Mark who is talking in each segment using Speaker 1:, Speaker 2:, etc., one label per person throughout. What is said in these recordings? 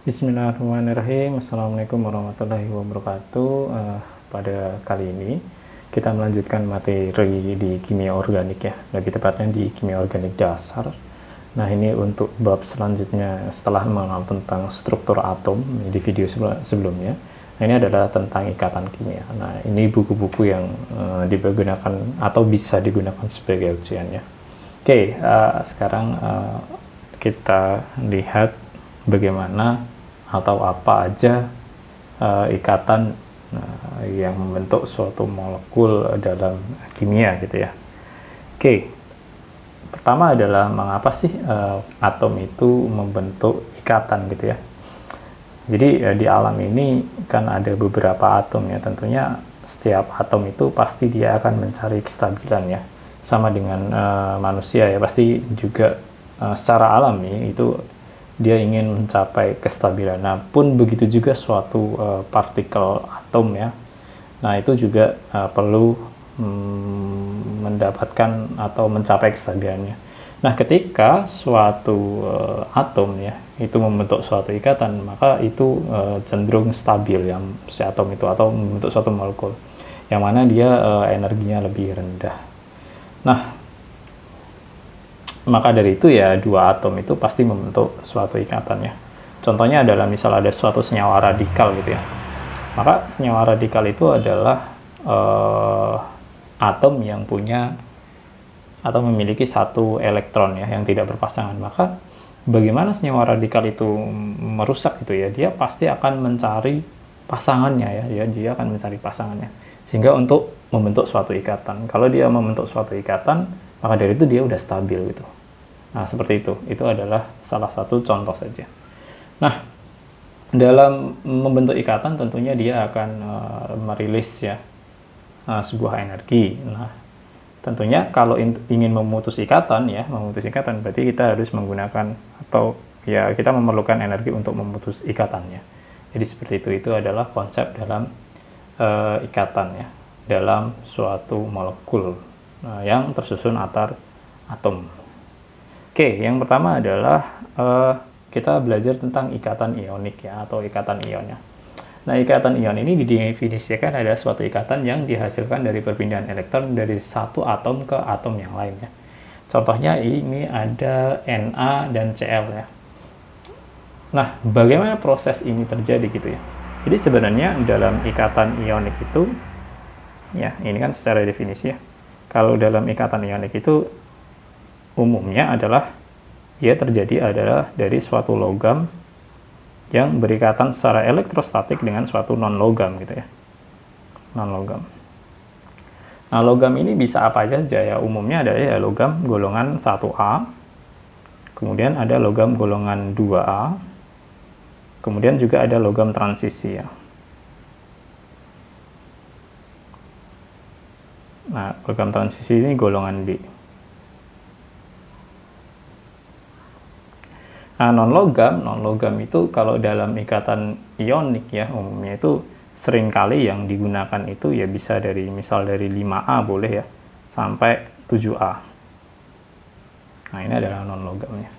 Speaker 1: Bismillahirrahmanirrahim. Assalamualaikum warahmatullahi wabarakatuh. Pada kali ini kita melanjutkan materi di kimia organik ya, lebih tepatnya di kimia organik dasar. Nah, ini untuk bab selanjutnya setelah mengenal tentang struktur atom di video sebelumnya. Nah, ini adalah tentang ikatan kimia. Nah, ini buku-buku yang digunakan atau bisa digunakan sebagai ujian ya. Oke, sekarang kita lihat bagaimana atau apa aja ikatan yang membentuk suatu molekul dalam kimia gitu ya. Oke, pertama adalah mengapa sih atom itu membentuk ikatan gitu ya. Jadi di alam ini kan ada beberapa atom ya, tentunya setiap atom itu pasti dia akan mencari kestabilan ya, sama dengan manusia ya, pasti juga secara alami itu dia ingin mencapai kestabilan. Nah, pun begitu juga suatu partikel atom ya. Nah, itu juga perlu mendapatkan atau mencapai kestabilannya. Nah, ketika suatu atom ya itu membentuk suatu ikatan, maka itu cenderung stabil ya si atom itu, atau membentuk suatu molekul yang mana dia energinya lebih rendah. Nah, maka dari itu ya dua atom itu pasti membentuk suatu ikatan ya. Contohnya adalah misal ada suatu senyawa radikal gitu ya. Maka senyawa radikal itu adalah atom yang punya atau memiliki satu elektron ya yang tidak berpasangan. Maka bagaimana senyawa radikal itu merusak gitu ya? Dia pasti akan mencari pasangannya ya. Dia akan mencari pasangannya. Sehingga untuk membentuk suatu ikatan. Kalau dia membentuk suatu ikatan, maka dari itu dia udah stabil gitu. Nah, seperti itu. Itu adalah salah satu contoh saja. Nah, dalam membentuk ikatan tentunya dia akan merilis ya sebuah energi. Nah, tentunya kalau ingin memutus ikatan berarti kita harus menggunakan atau ya kita memerlukan energi untuk memutus ikatannya. Jadi seperti itu. Itu adalah konsep dalam ikatan ya, dalam suatu molekul yang tersusun antar atom. Oke, yang pertama adalah kita belajar tentang ikatan ionik ya, atau ikatan ionnya. Nah, ikatan ion ini didefinisikan adalah suatu ikatan yang dihasilkan dari perpindahan elektron dari satu atom ke atom yang lainnya. Contohnya ini ada Na dan Cl ya. Nah, bagaimana proses ini terjadi gitu ya? Jadi sebenarnya dalam ikatan ionik itu, ya ini kan secara definisi ya. Kalau dalam ikatan ionik itu umumnya adalah dia terjadi adalah dari suatu logam yang berikatan secara elektrostatik dengan suatu non-logam gitu ya. Non-logam. Nah, logam ini bisa apa aja ya? Umumnya ada ya logam golongan 1A, kemudian ada logam golongan 2A, kemudian juga ada logam transisi ya. Nah, logam transisi ini golongan B. Nah, non-logam itu kalau dalam ikatan ionik ya, umumnya itu seringkali yang digunakan itu ya bisa dari misal dari 5A boleh ya, sampai 7A. Nah, ini adalah non-logamnya.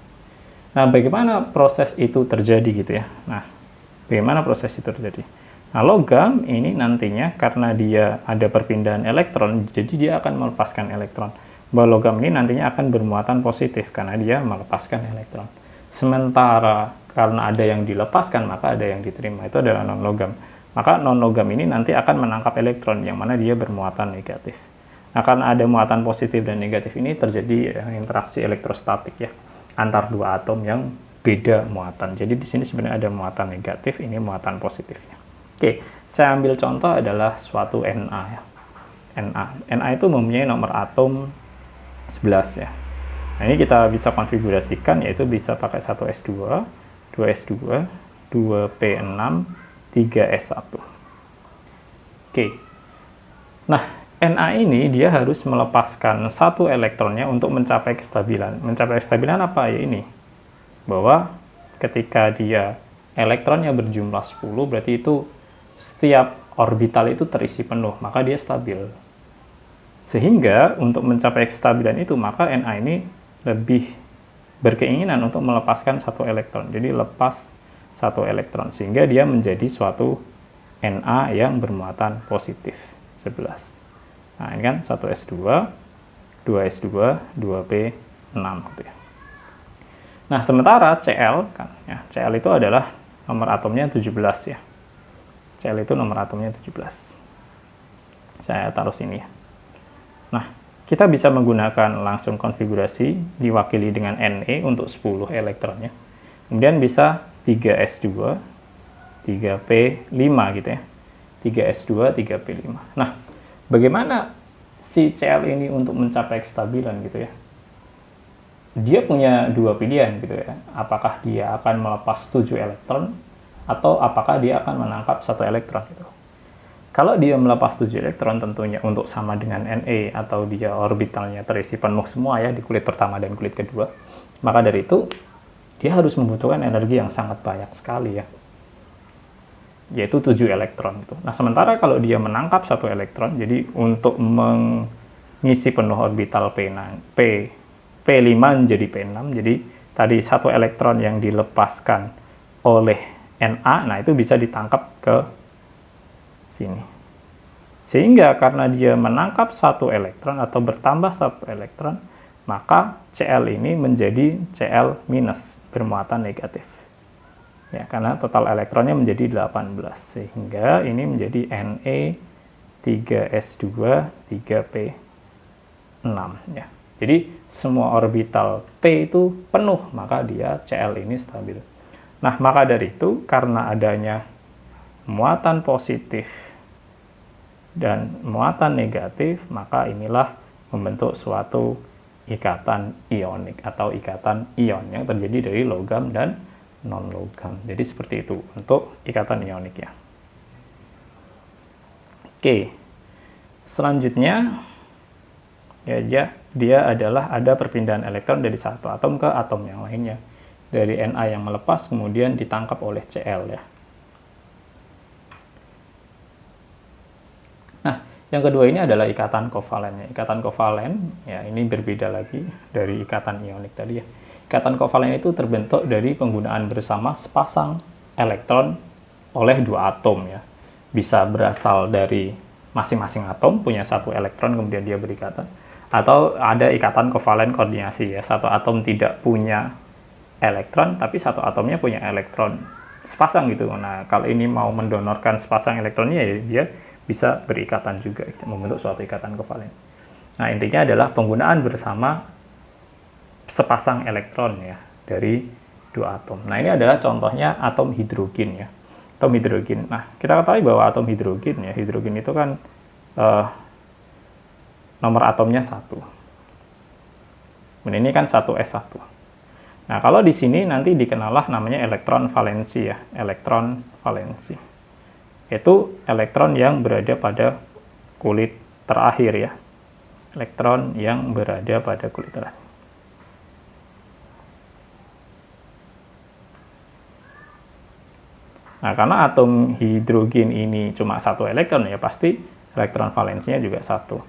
Speaker 1: Nah, bagaimana proses itu terjadi gitu ya? Nah, bagaimana proses itu terjadi? Nah, logam ini nantinya karena dia ada perpindahan elektron, jadi dia akan melepaskan elektron. Bahwa logam ini nantinya akan bermuatan positif karena dia melepaskan elektron. Sementara karena ada yang dilepaskan, maka ada yang diterima. Itu adalah non-logam. Maka non-logam ini nanti akan menangkap elektron, yang mana dia bermuatan negatif. Nah, karena ada muatan positif dan negatif ini terjadi interaksi elektrostatik ya, antar dua atom yang beda muatan. Jadi di sini sebenarnya ada muatan negatif, ini muatan positifnya. Oke, saya ambil contoh adalah suatu Na ya. Na itu mempunyai nomor atom 11 ya. Nah, ini kita bisa konfigurasikan, yaitu bisa pakai 1s2, 2s2, 2p6, 3s1. Oke. Nah, Na ini dia harus melepaskan satu elektronnya untuk mencapai kestabilan. Mencapai kestabilan apa ya ini? Bahwa ketika dia elektronnya berjumlah 10, berarti itu setiap orbital itu terisi penuh, maka dia stabil. Sehingga untuk mencapai kestabilan itu, maka Na ini lebih berkeinginan untuk melepaskan satu elektron. Jadi lepas satu elektron, sehingga dia menjadi suatu Na yang bermuatan positif 11. Nah, ini kan 1s2, 2s2, 2p6 gitu ya. Nah, sementara Cl kan ya, Cl itu adalah nomor atomnya 17 ya. Cl itu nomor atomnya 17. Saya taruh sini ya. Nah, kita bisa menggunakan langsung konfigurasi diwakili dengan Ne untuk 10 elektronnya. Kemudian bisa 3s2, 3p5 gitu ya. 3s2, 3p5. Nah, bagaimana si Cl ini untuk mencapai kestabilan gitu ya? Dia punya dua pilihan gitu ya. Apakah dia akan melepas 7 elektron atau apakah dia akan menangkap 1 elektron gitu. Kalau dia melepas 7 elektron tentunya untuk sama dengan Ne atau dia orbitalnya terisi penuh semua ya di kulit pertama dan kulit kedua, maka dari itu dia harus membutuhkan energi yang sangat banyak sekali ya, yaitu 7 elektron itu. Nah, sementara kalau dia menangkap 1 elektron, jadi untuk mengisi penuh orbital P5 menjadi P6, jadi tadi 1 elektron yang dilepaskan oleh Na, nah itu bisa ditangkap ke sini. Sehingga karena dia menangkap 1 elektron atau bertambah 1 elektron, maka Cl ini menjadi Cl minus bermuatan negatif. Ya, karena total elektronnya menjadi 18, sehingga ini menjadi Ne 3s2 3p6 ya. Jadi semua orbital P itu penuh, maka dia Cl ini stabil. Nah, maka dari itu karena adanya muatan positif dan muatan negatif, maka inilah membentuk suatu ikatan ionik atau ikatan ion yang terjadi dari logam dan non-logam. Jadi seperti itu untuk ikatan ionik ya. Oke, selanjutnya ya dia adalah ada perpindahan elektron dari satu atom ke atom yang lainnya, dari Na yang melepas kemudian ditangkap oleh Cl ya. Nah, yang kedua ini adalah ikatan kovalen. Ikatan kovalen ya ini berbeda lagi dari ikatan ionik tadi ya. Ikatan kovalen itu terbentuk dari penggunaan bersama sepasang elektron oleh dua atom ya. Bisa berasal dari masing-masing atom punya satu elektron kemudian dia berikatan, atau ada ikatan kovalen koordinasi ya. Satu atom tidak punya elektron tapi satu atomnya punya elektron sepasang gitu. Nah, kalau ini mau mendonorkan sepasang elektronnya ya dia bisa berikatan juga, membentuk suatu ikatan kovalen. Nah, intinya adalah penggunaan bersama sepasang elektron ya dari dua atom. Nah, ini adalah contohnya atom hidrogen ya. Atom hidrogen. Nah, kita ketahui bahwa atom hidrogen ya, hidrogen itu kan nomor atomnya 1. Dan ini kan 1s1. Nah, kalau di sini nanti dikenallah namanya elektron valensi ya, elektron valensi. Yaitu elektron yang berada pada kulit terakhir ya. Elektron yang berada pada kulit terakhir. Nah, karena atom hidrogen ini cuma 1 elektron ya, pasti elektron valensinya juga 1.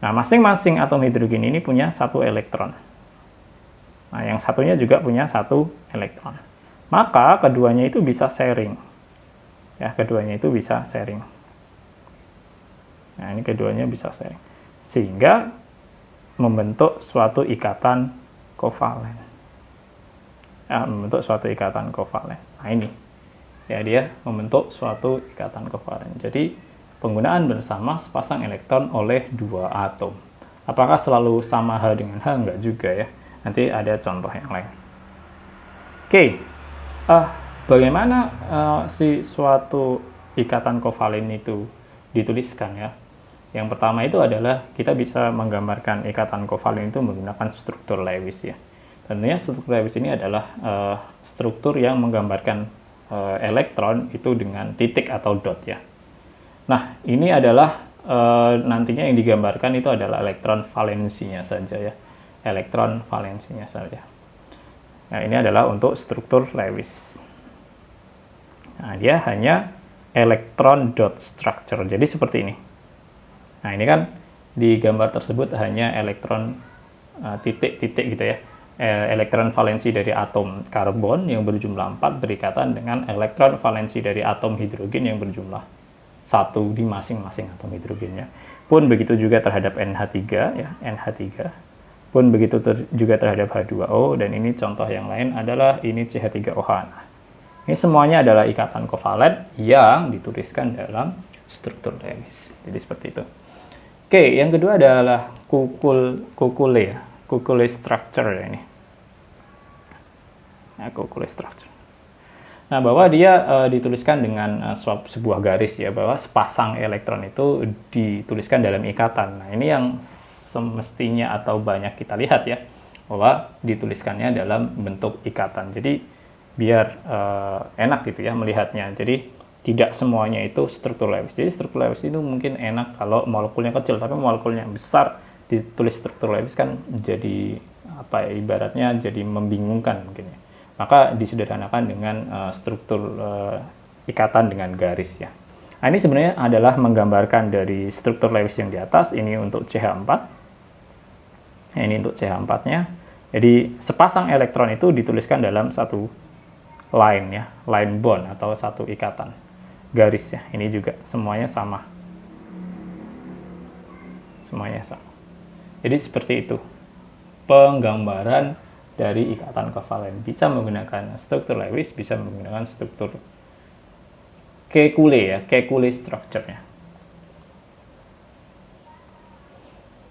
Speaker 1: Nah, masing-masing atom hidrogen ini punya 1 elektron. Nah, yang satunya juga punya 1 elektron. Maka keduanya itu bisa sharing. Ya, keduanya itu bisa sharing. Nah, ini keduanya bisa sharing. Sehingga membentuk suatu ikatan kovalen. Ya, membentuk suatu ikatan kovalen. Nah, ini. Ya, dia membentuk suatu ikatan kovalen. Jadi, penggunaan bersama sepasang elektron oleh dua atom. Apakah selalu sama H dengan H? Enggak juga ya. Nanti ada contoh yang lain. Oke, bagaimana si suatu ikatan kovalen itu dituliskan ya? Yang pertama itu adalah kita bisa menggambarkan ikatan kovalen itu menggunakan struktur Lewis ya. Tentunya struktur Lewis ini adalah struktur yang menggambarkan elektron itu dengan titik atau dot ya. Nah, ini adalah nantinya yang digambarkan itu adalah elektron valensinya saja ya. Elektron valensinya saja. Nah, ini adalah untuk struktur Lewis. Nah, dia hanya elektron dot structure. Jadi seperti ini. Nah, ini kan di gambar tersebut hanya elektron titik-titik gitu ya. elektron valensi dari atom karbon yang berjumlah 4 berikatan dengan elektron valensi dari atom hidrogen yang berjumlah 1 di masing-masing atom hidrogennya. Pun begitu juga terhadap NH3 ya, NH3. Pun begitu juga terhadap H2O, dan ini contoh yang lain adalah ini CH3OH. Nah, ini semuanya adalah ikatan kovalen yang dituliskan dalam struktur Lewis. Jadi seperti itu. Oke, yang kedua adalah kukule ya. Kukule structure ya ini. Nah, kukule structure. Nah, bahwa dia dituliskan dengan sebuah garis ya, bahwa sepasang elektron itu dituliskan dalam ikatan. Nah, ini yang semestinya atau banyak kita lihat ya, bahwa dituliskannya dalam bentuk ikatan. Jadi biar enak gitu ya melihatnya. Jadi tidak semuanya itu struktur Lewis. Jadi struktur Lewis itu mungkin enak kalau molekulnya kecil, tapi molekulnya besar ditulis struktur Lewis kan jadi apa ya, ibaratnya jadi membingungkan mungkin ya. Maka disederhanakan dengan struktur ikatan dengan garis ya. Nah, ini sebenarnya adalah menggambarkan dari struktur Lewis yang di atas, ini untuk CH4. Nah, ini untuk CH4-nya. Jadi sepasang elektron itu dituliskan dalam satu line ya, line bond atau satu ikatan garis ya. Ini juga semuanya sama. Semuanya sama. Jadi seperti itu penggambaran dari ikatan kovalen. Bisa menggunakan struktur Lewis, bisa menggunakan struktur Kekule ya, Kekule structure-nya.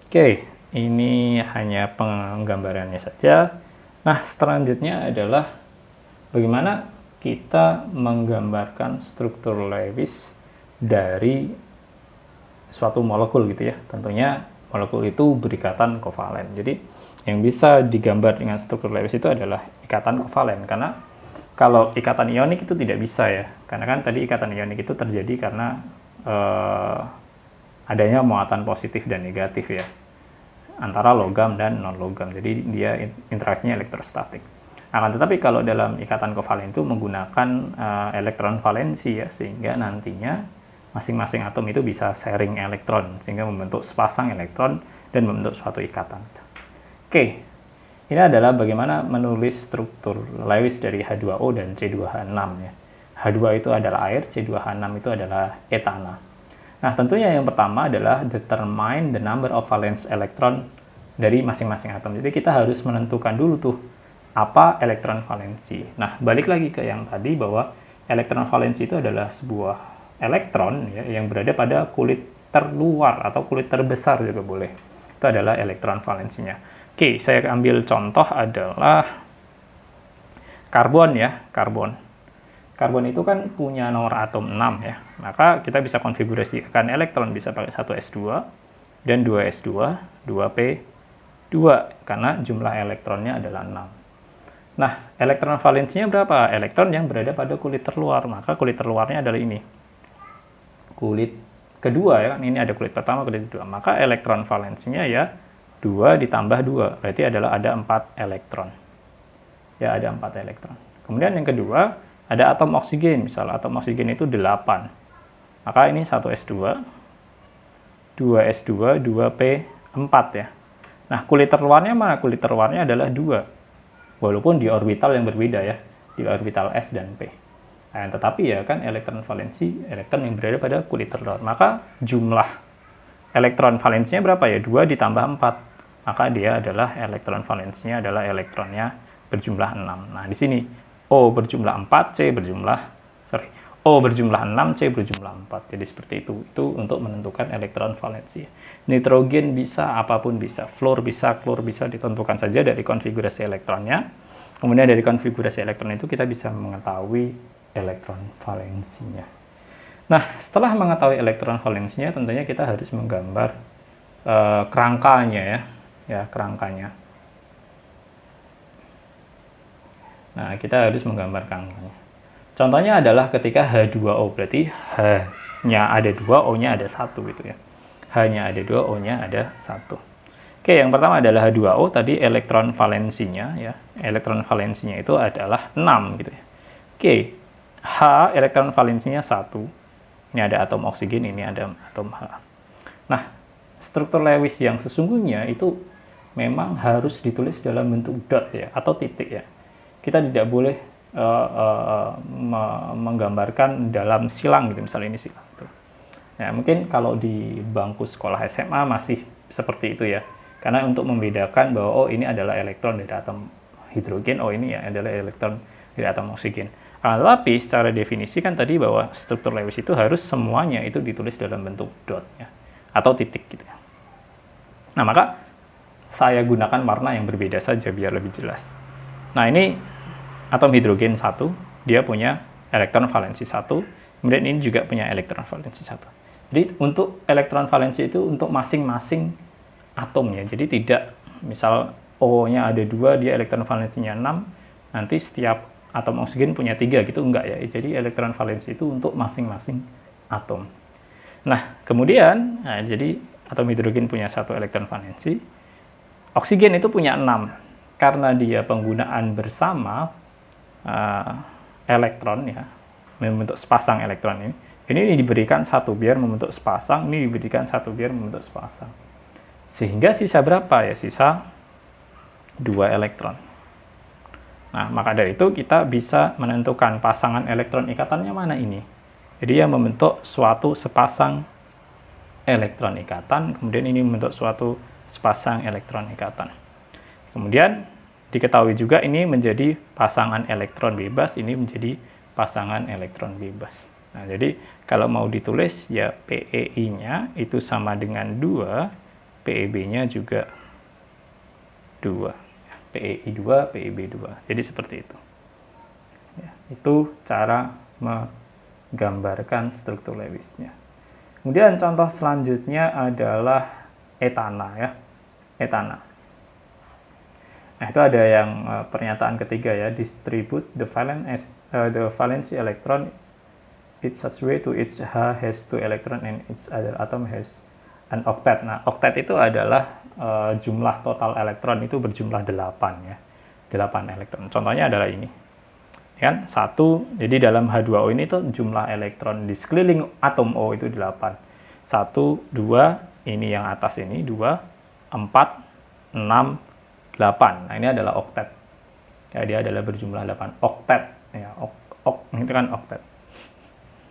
Speaker 1: Oke, ini hanya penggambarannya saja. Nah, selanjutnya adalah bagaimana kita menggambarkan struktur Lewis dari suatu molekul gitu ya. Tentunya molekul itu berikatan kovalen. Jadi yang bisa digambar dengan struktur Lewis itu adalah ikatan kovalen, karena kalau ikatan ionik itu tidak bisa ya, karena kan tadi ikatan ionik itu terjadi karena adanya muatan positif dan negatif ya, antara logam dan non logam. Jadi dia interaksinya elektrostatik. Akan tetapi kalau dalam ikatan kovalen itu menggunakan elektron valensi ya, sehingga nantinya masing-masing atom itu bisa sharing elektron sehingga membentuk sepasang elektron dan membentuk suatu ikatan. Oke, ini adalah bagaimana menulis struktur Lewis dari H2O dan C2H6 ya. H2 itu adalah air, C2H6 itu adalah etana. Nah, tentunya yang pertama adalah determine the number of valence electron dari masing-masing atom. Jadi kita harus menentukan dulu tuh apa elektron valensi. Nah, balik lagi ke yang tadi bahwa elektron valensi itu adalah sebuah elektron ya, yang berada pada kulit terluar atau kulit terbesar juga boleh. Itu adalah elektron valensinya. Oke, saya ambil contoh adalah karbon ya, karbon. Karbon itu kan punya nomor atom 6 ya. Maka kita bisa konfigurasikan elektron bisa pakai 1s2 dan 2s2, 2p2 karena jumlah elektronnya adalah 6. Nah, elektron valensinya berapa? Elektron yang berada pada kulit terluar. Maka kulit terluarnya adalah ini. Kulit kedua ya kan, ini ada kulit pertama, kulit kedua. Maka elektron valensinya ya 2 ditambah 2, berarti adalah ada 4 elektron. Ya, ada 4 elektron. Kemudian yang kedua, ada atom oksigen. Misalnya atom oksigen itu 8. Maka ini 1s2, 2s2, 2p4 ya. Nah, kulit terluarnya mana? Kulit terluarnya adalah 2. Walaupun di orbital yang berbeda ya, di orbital s dan p. Nah, tetapi ya kan elektron valensi, elektron yang berada pada kulit terluar. Maka jumlah elektron valensinya berapa ya? 2 ditambah 4. Maka dia adalah elektron valensinya adalah elektronnya berjumlah 6. Nah, di sini O berjumlah 4, O berjumlah 6, C berjumlah 4. Jadi seperti itu. Itu untuk menentukan elektron valensi. Nitrogen bisa, apapun bisa. Fluor bisa, klor bisa, ditentukan saja dari konfigurasi elektronnya. Kemudian dari konfigurasi elektron itu kita bisa mengetahui elektron valensinya. Nah, setelah mengetahui elektron valensinya, tentunya kita harus menggambar kerangkanya ya, kerangkanya. Nah, kita harus menggambar kerangkanya. Contohnya adalah ketika H2O, berarti H-nya ada 2, O-nya ada 1 gitu ya. H-nya ada 2, O-nya ada 1. Oke, yang pertama adalah H2O, tadi elektron valensinya ya. Elektron valensinya itu adalah 6 gitu ya. Oke, H elektron valensinya 1. Ini ada atom oksigen, ini ada atom H. Nah, struktur Lewis yang sesungguhnya itu memang harus ditulis dalam bentuk dot ya, atau titik ya. Kita tidak boleh menggambarkan dalam silang gitu, misalnya ini silang. Nah, mungkin kalau di bangku sekolah SMA masih seperti itu ya. Karena untuk membedakan bahwa oh ini adalah elektron dari atom hidrogen, oh ini ya adalah elektron dari atom oksigen. Tapi secara definisi kan tadi bahwa struktur Lewis itu harus semuanya itu ditulis dalam bentuk dot ya, atau titik gitu ya. Nah, maka saya gunakan warna yang berbeda saja biar lebih jelas. Nah, ini atom hidrogen 1, dia punya elektron valensi 1, kemudian ini juga punya elektron valensi 1. Jadi untuk elektron valensi itu untuk masing-masing atom ya. Jadi tidak misal O-nya ada 2, dia elektron valensinya 6, nanti setiap atom oksigen punya 3 gitu, enggak ya. Jadi elektron valensi itu untuk masing-masing atom. Nah, kemudian jadi atom hidrogen punya 1 elektron valensi. Oksigen itu punya 6. Karena dia penggunaan bersama elektron ya, membentuk sepasang elektron ini. Ini diberikan 1 biar membentuk sepasang, ini diberikan 1 biar membentuk sepasang. Sehingga sisa berapa ya? Sisa 2 elektron. Nah, maka dari itu kita bisa menentukan pasangan elektron ikatannya mana ini. Jadi yang membentuk suatu sepasang elektron ikatan, kemudian ini membentuk suatu sepasang elektron ikatan. Kemudian diketahui juga ini menjadi pasangan elektron bebas, ini menjadi pasangan elektron bebas. Nah, jadi kalau mau ditulis ya PEI-nya itu sama dengan 2, PEB-nya juga 2. PEI 2, PEB 2. Jadi seperti itu. Ya, itu cara menggambarkan struktur Lewis-nya. Kemudian contoh selanjutnya adalah etana ya. Etana. Nah, itu ada yang pernyataan ketiga ya, distribute the valence electron it's such way to each H has 2 electron and each other atom has an octet. Nah, octet itu adalah jumlah total elektron itu berjumlah 8 ya. 8 elektron. Contohnya adalah ini. Kan? 1, jadi dalam H2O ini tuh jumlah elektron di sekeliling atom O itu 8. 1, 2, ini yang atas ini 2, 4, 6, 8. Nah, ini adalah octet. Ya, dia adalah berjumlah 8. Octet ya, itu kan octet.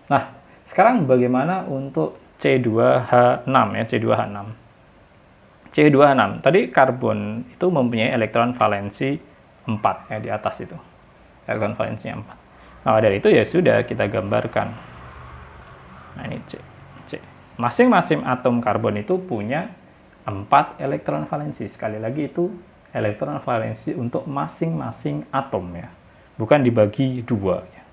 Speaker 1: Nah, sekarang bagaimana untuk C2H6 ya, C2H6. C2H6, tadi karbon itu mempunyai elektron valensi 4 ya di atas itu. Elektron valensinya 4. Nah, dari itu ya sudah kita gambarkan. Nah, ini C. Masing-masing atom karbon itu punya 4 elektron valensi. Sekali lagi itu elektron valensi untuk masing-masing atom ya. Bukan dibagi 2 ya.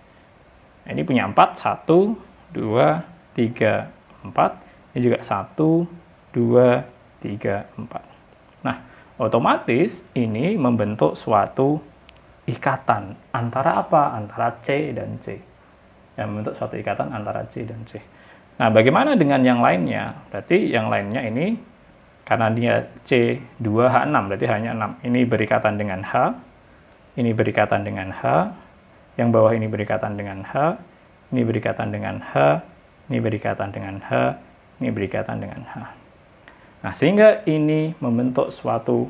Speaker 1: Nah, ini punya 4, 1, 2, 3, 4. Ini juga 1, 2, 3, 4. Nah, otomatis ini membentuk suatu ikatan. Antara apa? Antara C dan C. Yang membentuk suatu ikatan antara C dan C. Nah, bagaimana dengan yang lainnya? Berarti yang lainnya ini, karena dia C2H6, berarti hanya 6. Ini berikatan dengan H, ini berikatan dengan H, yang bawah ini berikatan dengan H, ini berikatan dengan H, ini berikatan dengan H, ini berikatan dengan H. Nah, sehingga ini membentuk suatu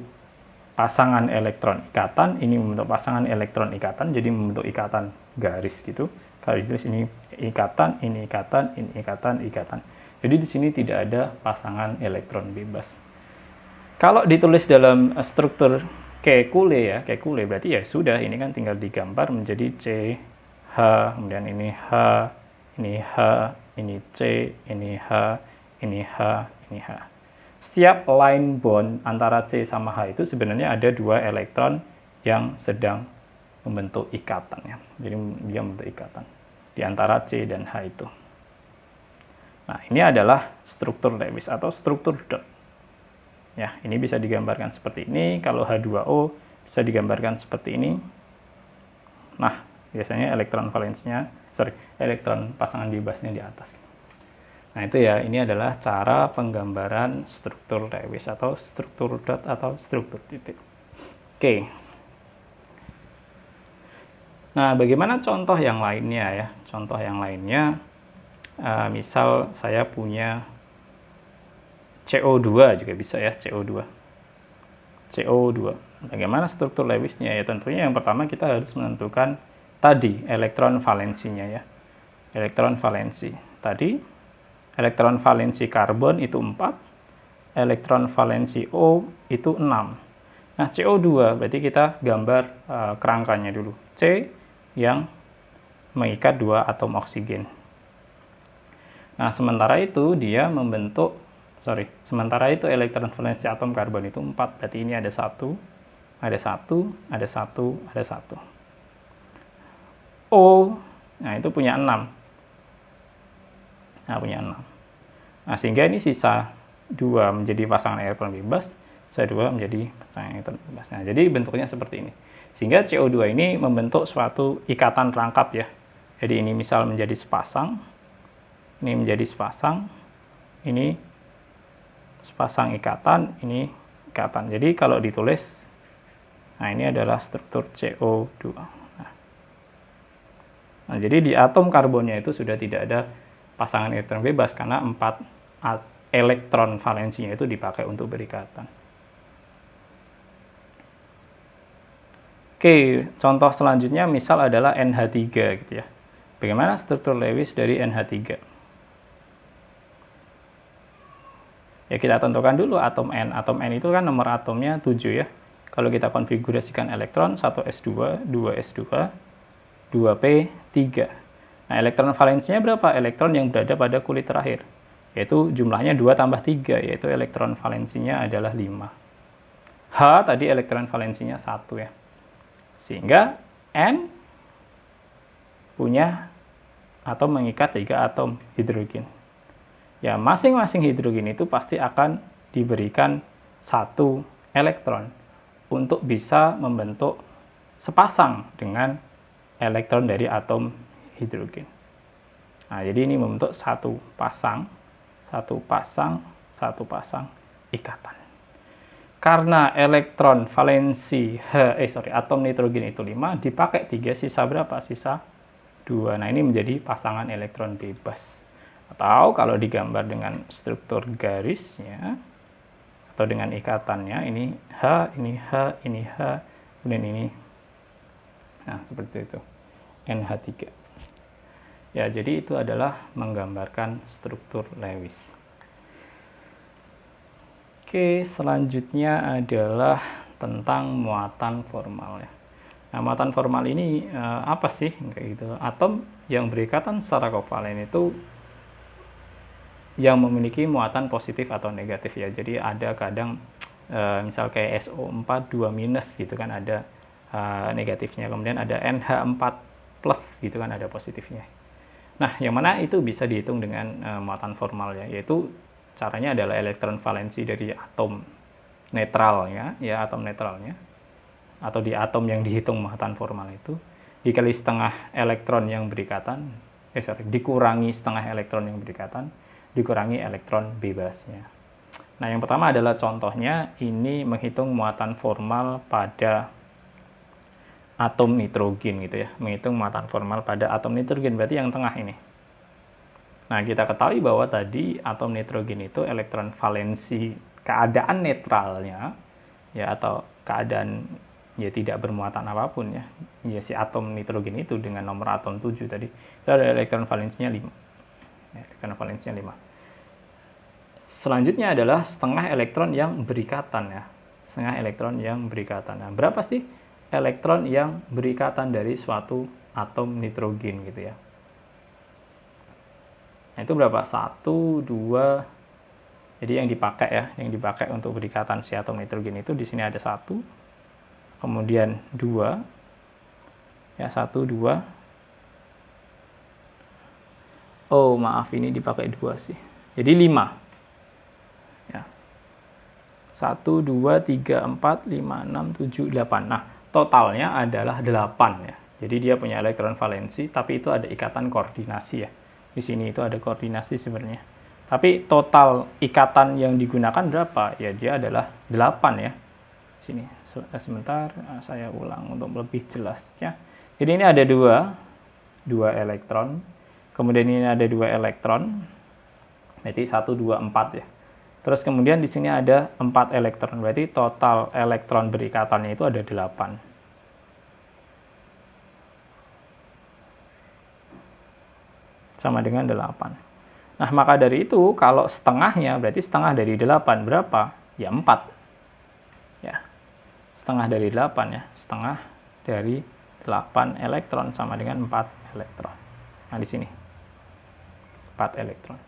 Speaker 1: pasangan elektron ikatan, ini membentuk pasangan elektron ikatan, jadi membentuk ikatan garis gitu. Kalau ditulis ini ikatan, ini ikatan, ini ikatan, ikatan. Jadi di sini tidak ada pasangan elektron bebas. Kalau ditulis dalam struktur Kekule ya, Kekule berarti ya sudah, ini kan tinggal digambar menjadi C, H, kemudian ini H, ini H, ini C, ini H, ini H, ini H. Setiap line bond antara C sama H itu sebenarnya ada 2 elektron yang sedang membentuk ikatan ya. Jadi dia membentuk ikatan di antara C dan H itu. Nah, ini adalah struktur Lewis atau struktur dot. Ya, ini bisa digambarkan seperti ini. Kalau H2O bisa digambarkan seperti ini. Nah, biasanya elektron valensinya, elektron pasangan bebasnya di atas. Nah, itu ya, ini adalah cara penggambaran struktur Lewis atau struktur dot atau struktur titik. Oke. Nah, bagaimana contoh yang lainnya ya? Contoh yang lainnya, misal saya punya CO2 juga bisa ya, CO2. CO2. Bagaimana struktur Lewisnya? Ya tentunya yang pertama kita harus menentukan tadi elektron valensinya ya. Elektron valensi. Tadi elektron valensi karbon itu 4, elektron valensi O itu 6. Nah, CO2 berarti kita gambar kerangkanya dulu. C yang mengikat 2 atom oksigen. Nah, sementara itu dia membentuk sementara itu elektron valensi atom karbon itu 4. Berarti ini ada 1, ada 1, ada 1, ada 1. O, nah itu punya 6. Nah, punya 6. Nah, sehingga ini sisa 2 menjadi pasangan elektron bebas, sisa 2 menjadi pasangan elektron bebas. Nah, jadi bentuknya seperti ini. Sehingga CO2 ini membentuk suatu ikatan rangkap ya. Jadi ini misal menjadi sepasang, ini menjadi sepasang, ini sepasang ikatan, ini ikatan. Jadi kalau ditulis, nah ini adalah struktur CO2. Nah, jadi di atom karbonnya itu sudah tidak ada pasangan elektron bebas karena 4 elektron valensinya itu dipakai untuk berikatan. Oke, contoh selanjutnya misal adalah NH3 gitu ya. Bagaimana struktur Lewis dari NH3? Ya kita tentukan dulu atom N. Atom N itu kan nomor atomnya 7 ya. Kalau kita konfigurasikan elektron 1s2, 2s2, 2p3. Nah, elektron valensinya berapa? Elektron yang berada pada kulit terakhir. Yaitu jumlahnya 2 tambah 3, yaitu elektron valensinya adalah 5. H tadi elektron valensinya 1 ya. Sehingga N punya atau mengikat 3 atom hidrogen. Ya, masing-masing hidrogen itu pasti akan diberikan 1 elektron untuk bisa membentuk sepasang dengan elektron dari atom hidrogen. Nah, jadi ini membentuk satu pasang ikatan. Karena elektron valensi atom nitrogen itu 5, dipakai 3, sisa berapa? Sisa 2. Nah, ini menjadi pasangan elektron bebas. Atau kalau digambar dengan struktur garisnya atau dengan ikatannya, ini H, ini H, ini H, kemudian ini. Nah, seperti itu. NH3. Ya, jadi itu adalah menggambarkan struktur Lewis. Oke, selanjutnya adalah tentang muatan formal ya. Nah, muatan formal ini apa sih? Kayak gitu. Atom yang berikatan secara kovalen itu yang memiliki muatan positif atau negatif ya. Jadi ada kadang misal kayak SO4 2- gitu kan ada negatifnya. Kemudian ada NH4+ gitu kan ada positifnya. Nah, yang mana itu bisa dihitung dengan muatan formal ya, yaitu caranya adalah elektron valensi dari atom netralnya ya, atom netralnya atau di atom yang dihitung muatan formal itu dikali setengah elektron yang berikatan, dikurangi setengah elektron yang berikatan, dikurangi elektron bebasnya. Nah, yang pertama adalah contohnya ini menghitung muatan formal pada atom nitrogen gitu ya, menghitung muatan formal pada atom nitrogen, berarti yang tengah ini. Nah, kita ketahui bahwa tadi atom nitrogen itu elektron valensi keadaan netralnya ya, atau keadaan ya tidak bermuatan apapun ya. Ya, si atom nitrogen itu dengan nomor atom 7 tadi, itu ada elektron valensinya 5. Elektron valensinya 5. Selanjutnya adalah setengah elektron yang berikatan ya. Setengah elektron yang berikatan. Nah, berapa sih elektron yang berikatan dari suatu atom nitrogen gitu ya? Nah, itu berapa? 1, 2. Jadi yang dipakai ya, yang dipakai untuk berikatan si atom nitrogen itu di sini ada 1. Kemudian 2. Ya, 1, 2. Oh, maaf, ini dipakai 2 sih. Jadi 5. Ya. 1, 2, 3, 4, 5, 6, 7, 8. Nah, totalnya adalah 8 ya. Jadi dia punya elektron valensi, tapi itu ada ikatan koordinasi ya. Di sini itu ada koordinasi sebenarnya. Tapi total ikatan yang digunakan berapa? Ya, dia adalah 8 ya. Sini, sebentar, saya ulang untuk lebih jelasnya. Jadi ini ada 2 elektron. Kemudian ini ada 2 elektron. Berarti 1, 2, 4 ya. Terus kemudian di sini ada 4 elektron, berarti total elektron berikatannya itu ada 8. Sama dengan 8. Nah, maka dari itu, kalau setengahnya, berarti setengah dari 8 berapa? Ya, 4. Ya, setengah dari 8 ya. Setengah dari 8 elektron sama dengan 4 elektron. Nah, di sini. 4 elektron.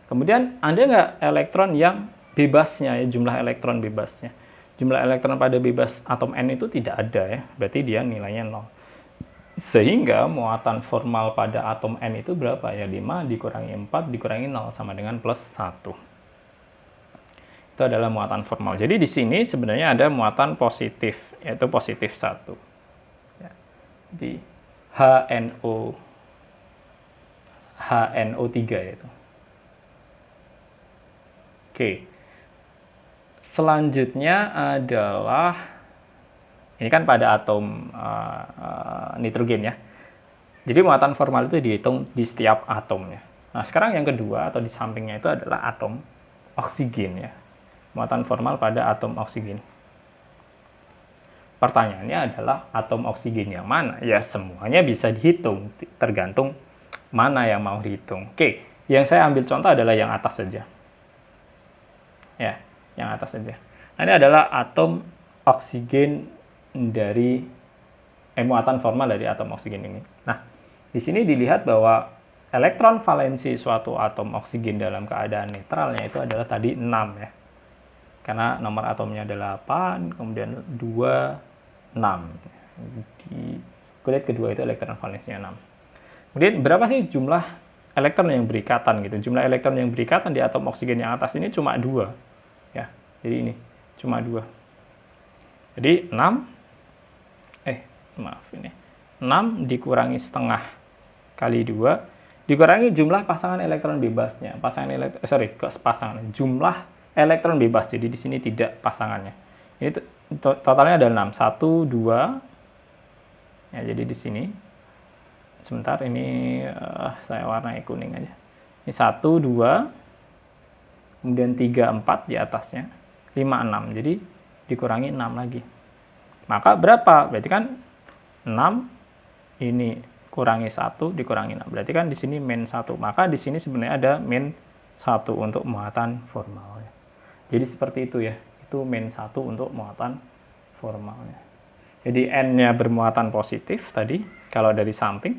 Speaker 1: Kemudian ada nggak elektron yang bebasnya ya, jumlah elektron bebasnya. Jumlah elektron pada bebas atom N itu tidak ada ya, berarti dia nilainya 0. Sehingga muatan formal pada atom N itu berapa ya? 5 dikurangi 4 dikurangi 0 sama dengan plus 1. Itu adalah muatan formal. Jadi di sini sebenarnya ada muatan positif, yaitu positif 1. Ya. Di HNO3 itu. Oke. Selanjutnya adalah ini kan pada atom nitrogen ya. Jadi muatan formal itu dihitung di setiap atomnya. Nah, sekarang yang kedua atau di sampingnya itu adalah atom oksigen ya. Muatan formal pada atom oksigen. Pertanyaannya adalah atom oksigen yang mana? Ya, semuanya bisa dihitung, tergantung mana yang mau dihitung. Oke, yang saya ambil contoh adalah yang atas saja. Ya, yang atas saja. Nah, ini adalah atom oksigen dari muatan formal dari atom oksigen ini. Nah, di sini dilihat bahwa elektron valensi suatu atom oksigen dalam keadaan netralnya itu adalah tadi 6 ya. Karena nomor atomnya 8, kemudian 2, 6. Di kulit kedua itu elektron valensinya 6. Kemudian berapa sih jumlah elektron yang berikatan gitu? Jumlah elektron yang berikatan di atom oksigen yang atas ini cuma 2. Ya, jadi ini cuma 2. Jadi 6 dikurangi setengah kali 2 dikurangi jumlah pasangan elektron bebasnya. Jumlah elektron bebas. Jadi di sini tidak pasangannya. Ini totalnya ada 6. 1, 2. Ya, jadi di sini sebentar ini saya warnai kuning aja. Ini 1, 2, kemudian 3, 4 di atasnya, 5, 6. Jadi dikurangi 6 lagi. Maka berapa? Berarti kan 6 ini kurangi 1 dikurangi 6. Berarti kan di sini min 1. Maka di sini sebenarnya ada min 1 untuk muatan formal. Jadi seperti itu ya. Itu min 1 untuk muatan formalnya. Jadi N-nya bermuatan positif tadi kalau dari samping.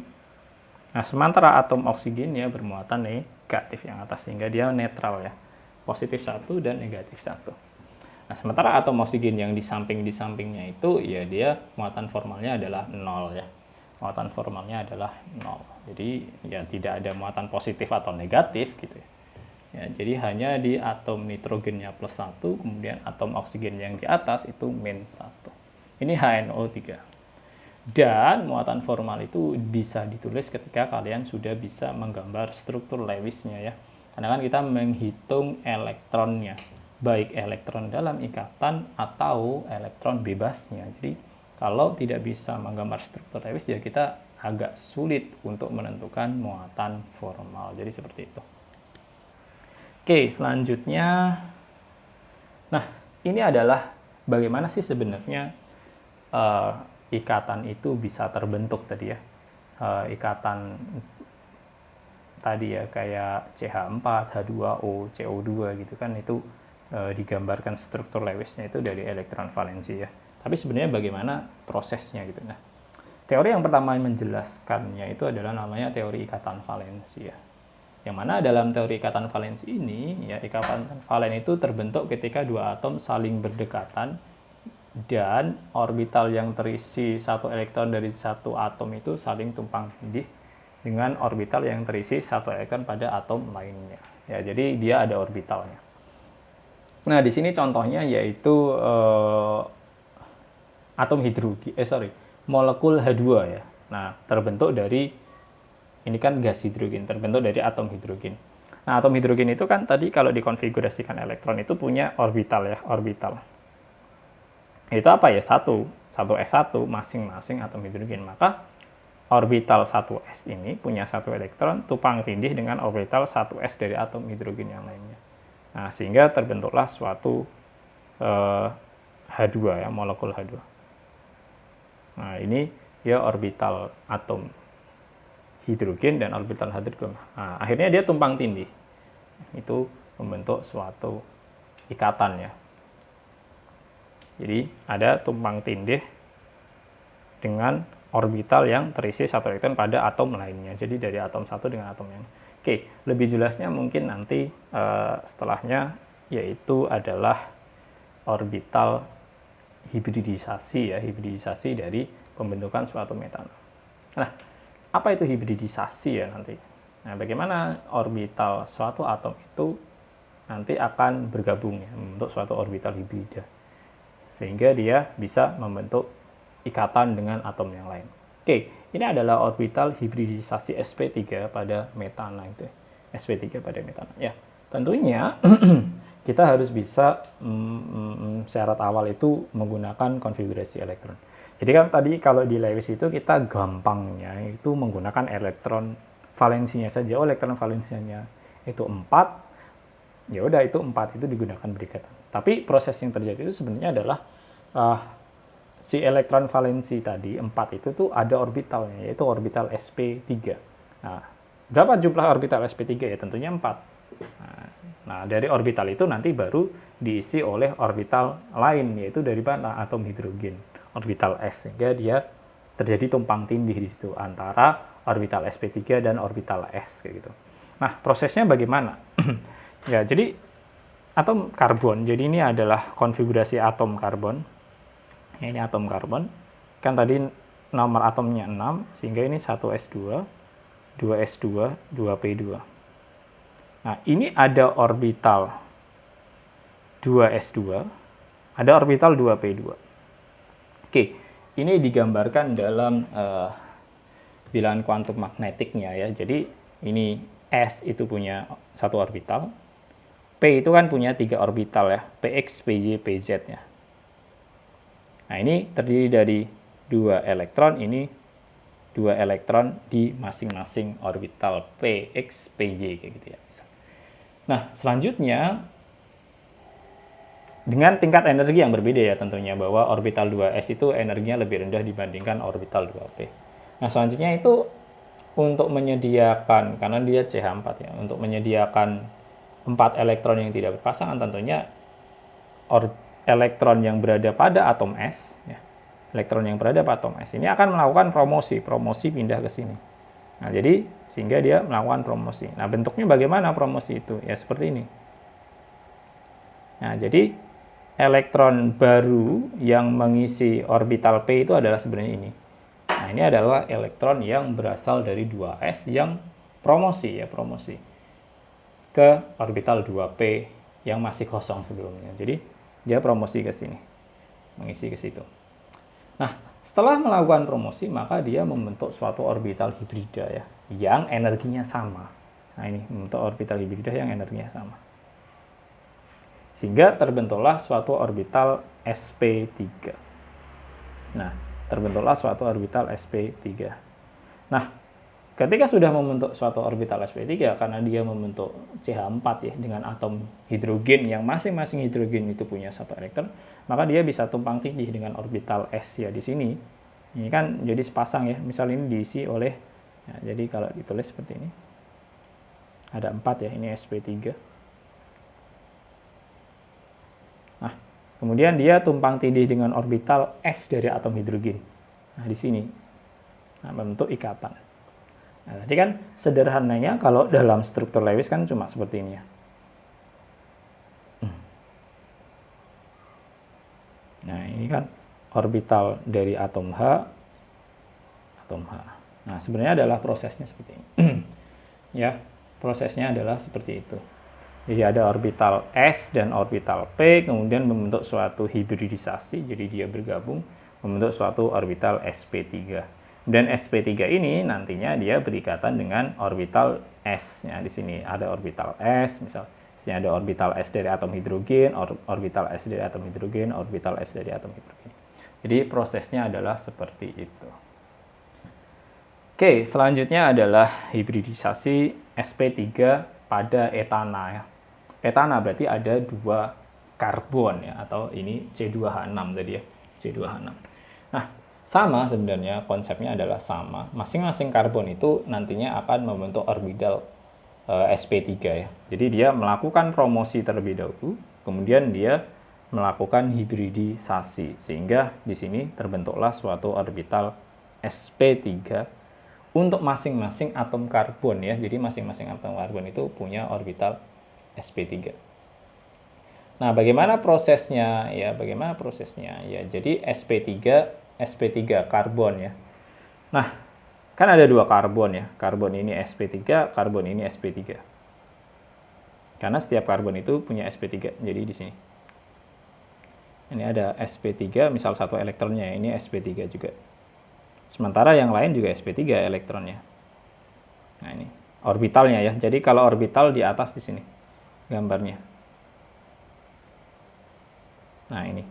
Speaker 1: Nah, sementara atom oksigen ya bermuatan negatif yang atas sehingga dia netral ya. Positif 1 dan negatif 1. Nah, sementara atom oksigen yang di samping-sampingnya itu ya dia muatan formalnya adalah 0 ya. Muatan formalnya adalah 0. Jadi ya tidak ada muatan positif atau negatif gitu ya. Ya, jadi hanya di atom nitrogennya plus 1, kemudian atom oksigen yang di atas itu min 1. Ini HNO3. Dan muatan formal itu bisa ditulis ketika kalian sudah bisa menggambar struktur Lewisnya ya. Karena kan kita menghitung elektronnya, baik elektron dalam ikatan atau elektron bebasnya. Jadi kalau tidak bisa menggambar struktur Lewis ya kita agak sulit untuk menentukan muatan formal. Jadi seperti itu. Oke, selanjutnya. Nah, ini adalah bagaimana sih sebenarnya ikatan itu bisa terbentuk tadi ya. Ikatan tadi ya kayak CH4, H2O, CO2 gitu kan itu digambarkan struktur Lewisnya itu dari elektron valensi ya. Tapi sebenarnya bagaimana prosesnya gitu. Nah, teori yang pertama yang menjelaskannya itu adalah namanya teori ikatan valensi ya. Yang mana dalam teori ikatan valensi ini ya ikatan valen itu terbentuk ketika dua atom saling berdekatan dan orbital yang terisi satu elektron dari satu atom itu saling tumpang tindih dengan orbital yang terisi satu elektron pada atom lainnya. Ya, jadi dia ada orbitalnya. Nah, di sini contohnya yaitu atom molekul H2 ya. Nah, terbentuk dari ini kan gas hidrogen, terbentuk dari atom hidrogen. Nah, atom hidrogen itu kan tadi kalau dikonfigurasikan elektron itu punya orbital ya, orbital. Itu apa ya? Satu S1 masing-masing atom hidrogen. Maka orbital 1s ini punya satu elektron tumpang tindih dengan orbital 1s dari atom hidrogen yang lainnya. Nah, sehingga terbentuklah suatu H2 ya, molekul H2. Nah, ini dia orbital atom hidrogen dan orbital hidrogen. Nah, akhirnya dia tumpang tindih. Itu membentuk suatu ikatan ya. Jadi ada tumpang tindih dengan orbital yang terisi satu elektron pada atom lainnya. Jadi dari atom satu dengan atom yang. Oke, lebih jelasnya mungkin nanti setelahnya, yaitu adalah orbital hibridisasi ya, hibridisasi dari pembentukan suatu metana. Nah, apa itu hibridisasi ya nanti? Nah, bagaimana orbital suatu atom itu nanti akan bergabung ya, membentuk suatu orbital hibrida, sehingga dia bisa membentuk ikatan dengan atom yang lain. Oke, ini adalah orbital hibridisasi sp3 pada metana itu. sp3 pada metana. Ya, tentunya kita harus bisa syarat awal itu menggunakan konfigurasi elektron. Jadi kan tadi kalau di Lewis itu kita gampangnya itu menggunakan elektron valensinya saja. Oh, elektron valensinya itu 4. Ya udah, itu 4 itu digunakan berikatan. Tapi proses yang terjadi itu sebenarnya adalah si elektron valensi tadi 4 itu tuh ada orbitalnya, yaitu orbital sp3. Nah, berapa jumlah orbital sp3 ya? Tentunya 4. Nah, dari orbital itu nanti baru diisi oleh orbital lain, yaitu dari mana? Atom hidrogen, orbital s, sehingga dia terjadi tumpang tindih di situ antara orbital sp3 dan orbital s kayak gitu. Nah, prosesnya bagaimana? Ya, jadi atom karbon. Jadi ini adalah konfigurasi atom karbon. Ini atom karbon. Kan tadi nomor atomnya 6, sehingga ini 1s2, 2s2, 2p2. Nah, ini ada orbital 2s2, ada orbital 2p2. Oke, ini digambarkan dalam bilangan kuantum magnetiknya ya. Jadi ini S itu punya satu orbital, P itu kan punya 3 orbital ya, Px, Py, Pz ya. Nah, ini terdiri dari 2 elektron, ini 2 elektron di masing-masing orbital Px, Py kayak gitu ya. Nah, selanjutnya dengan tingkat energi yang berbeda ya tentunya, bahwa orbital 2s itu energinya lebih rendah dibandingkan orbital 2p. Nah, selanjutnya itu untuk menyediakan, karena dia CH4 ya, untuk menyediakan 4 elektron yang tidak berpasangan, tentunya elektron yang berada pada atom S ya, elektron yang berada pada atom S ini akan melakukan promosi pindah ke sini. Nah, jadi sehingga dia melakukan promosi. Nah, bentuknya bagaimana promosi itu? Ya seperti ini. Nah, jadi elektron baru yang mengisi orbital P itu adalah sebenarnya ini. Nah, ini adalah elektron yang berasal dari 2s yang promosi ke orbital 2p yang masih kosong sebelumnya. Jadi dia promosi ke sini, mengisi ke situ. Nah, setelah melakukan promosi, maka dia membentuk suatu orbital hibrida ya, yang energinya sama. Nah, ini membentuk orbital hibrida yang energinya sama. Sehingga terbentuklah suatu orbital sp3. Nah, terbentuklah suatu orbital sp3. Nah, ketika sudah membentuk suatu orbital sp3, karena dia membentuk CH4 ya, dengan atom hidrogen yang masing-masing hidrogen itu punya satu elektron, maka dia bisa tumpang tindih dengan orbital s ya di sini. Ini kan jadi sepasang ya, misal ini diisi oleh, ya, jadi kalau ditulis seperti ini, ada 4 ya, ini sp3. Nah, kemudian dia tumpang tindih dengan orbital s dari atom hidrogen. Nah, di sini, nah, membentuk ikatan. Nah, tadi kan sederhananya kalau dalam struktur Lewis kan cuma seperti ini ya. Nah, ini kan orbital dari atom H. Nah, sebenarnya adalah prosesnya seperti ini. Ya, prosesnya adalah seperti itu. Jadi ada orbital S dan orbital P, kemudian membentuk suatu hibridisasi, jadi dia bergabung membentuk suatu orbital sp3. Dan sp3 ini nantinya dia berikatan dengan orbital S. Ya, di sini ada orbital S, misal di sini ada orbital S dari atom hidrogen, orbital S dari atom hidrogen, orbital S dari atom hidrogen. Jadi prosesnya adalah seperti itu. Oke, selanjutnya adalah hibridisasi sp3 pada etana ya. Etana berarti ada 2 karbon ya, atau ini C2H6 tadi ya, C2H6. Nah, sama sebenarnya, konsepnya adalah sama. Masing-masing karbon itu nantinya akan membentuk orbital sp3 ya. Jadi dia melakukan promosi terlebih dahulu, kemudian dia melakukan hibridisasi, sehingga di sini terbentuklah suatu orbital sp3 untuk masing-masing atom karbon ya. Jadi masing-masing atom karbon itu punya orbital sp3. Nah, bagaimana prosesnya ya? Bagaimana prosesnya ya? Jadi sp3 karbon ya. Nah, kan ada 2 karbon ya. Karbon ini sp3, karbon ini sp3. Karena setiap karbon itu punya sp3. Jadi di sini. Ini ada sp3, misal 1 elektronnya, ini sp3 juga. Sementara yang lain juga sp3 elektronnya. Nah, ini orbitalnya ya. Jadi kalau orbital di atas di sini gambarnya. Nah, ini.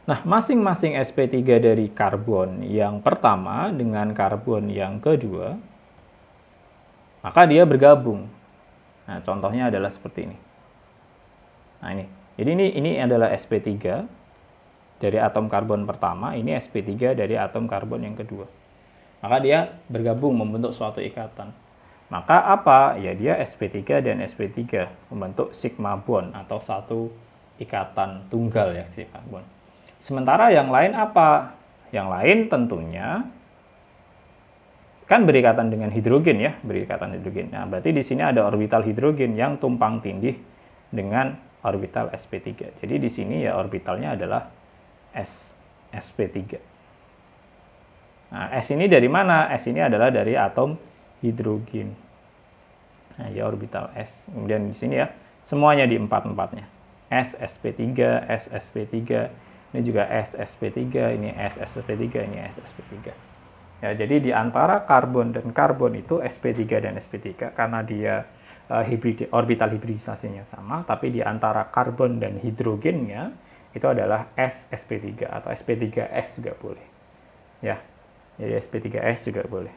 Speaker 1: Nah, masing-masing sp3 dari karbon yang pertama dengan karbon yang kedua, maka dia bergabung. Nah, contohnya adalah seperti ini. Nah, ini. Jadi ini adalah sp3 dari atom karbon pertama, ini sp3 dari atom karbon yang kedua. Maka dia bergabung membentuk suatu ikatan. Maka apa? Ya dia sp3 dan sp3 membentuk sigma bond atau satu ikatan tunggal ya, sigma bond. Sementara yang lain apa? Yang lain tentunya kan berikatan dengan hidrogen ya, berikatan hidrogen. Nah, berarti di sini ada orbital hidrogen yang tumpang tindih dengan orbital sp3. Jadi di sini ya orbitalnya adalah sp3. Nah, S ini dari mana? S ini adalah dari atom hidrogen. Nah, ya orbital S. Kemudian di sini ya, semuanya di empat-empatnya. S sp3, S sp3, ini juga S sp3, ini S sp3, ini S sp3. Ya, jadi di antara karbon dan karbon itu sp3 dan sp3 karena dia orbital hibridisasinya sama, tapi di antara karbon dan hidrogennya itu adalah S sp3 atau sp3s juga boleh. Ya. Jadi sp3s juga boleh.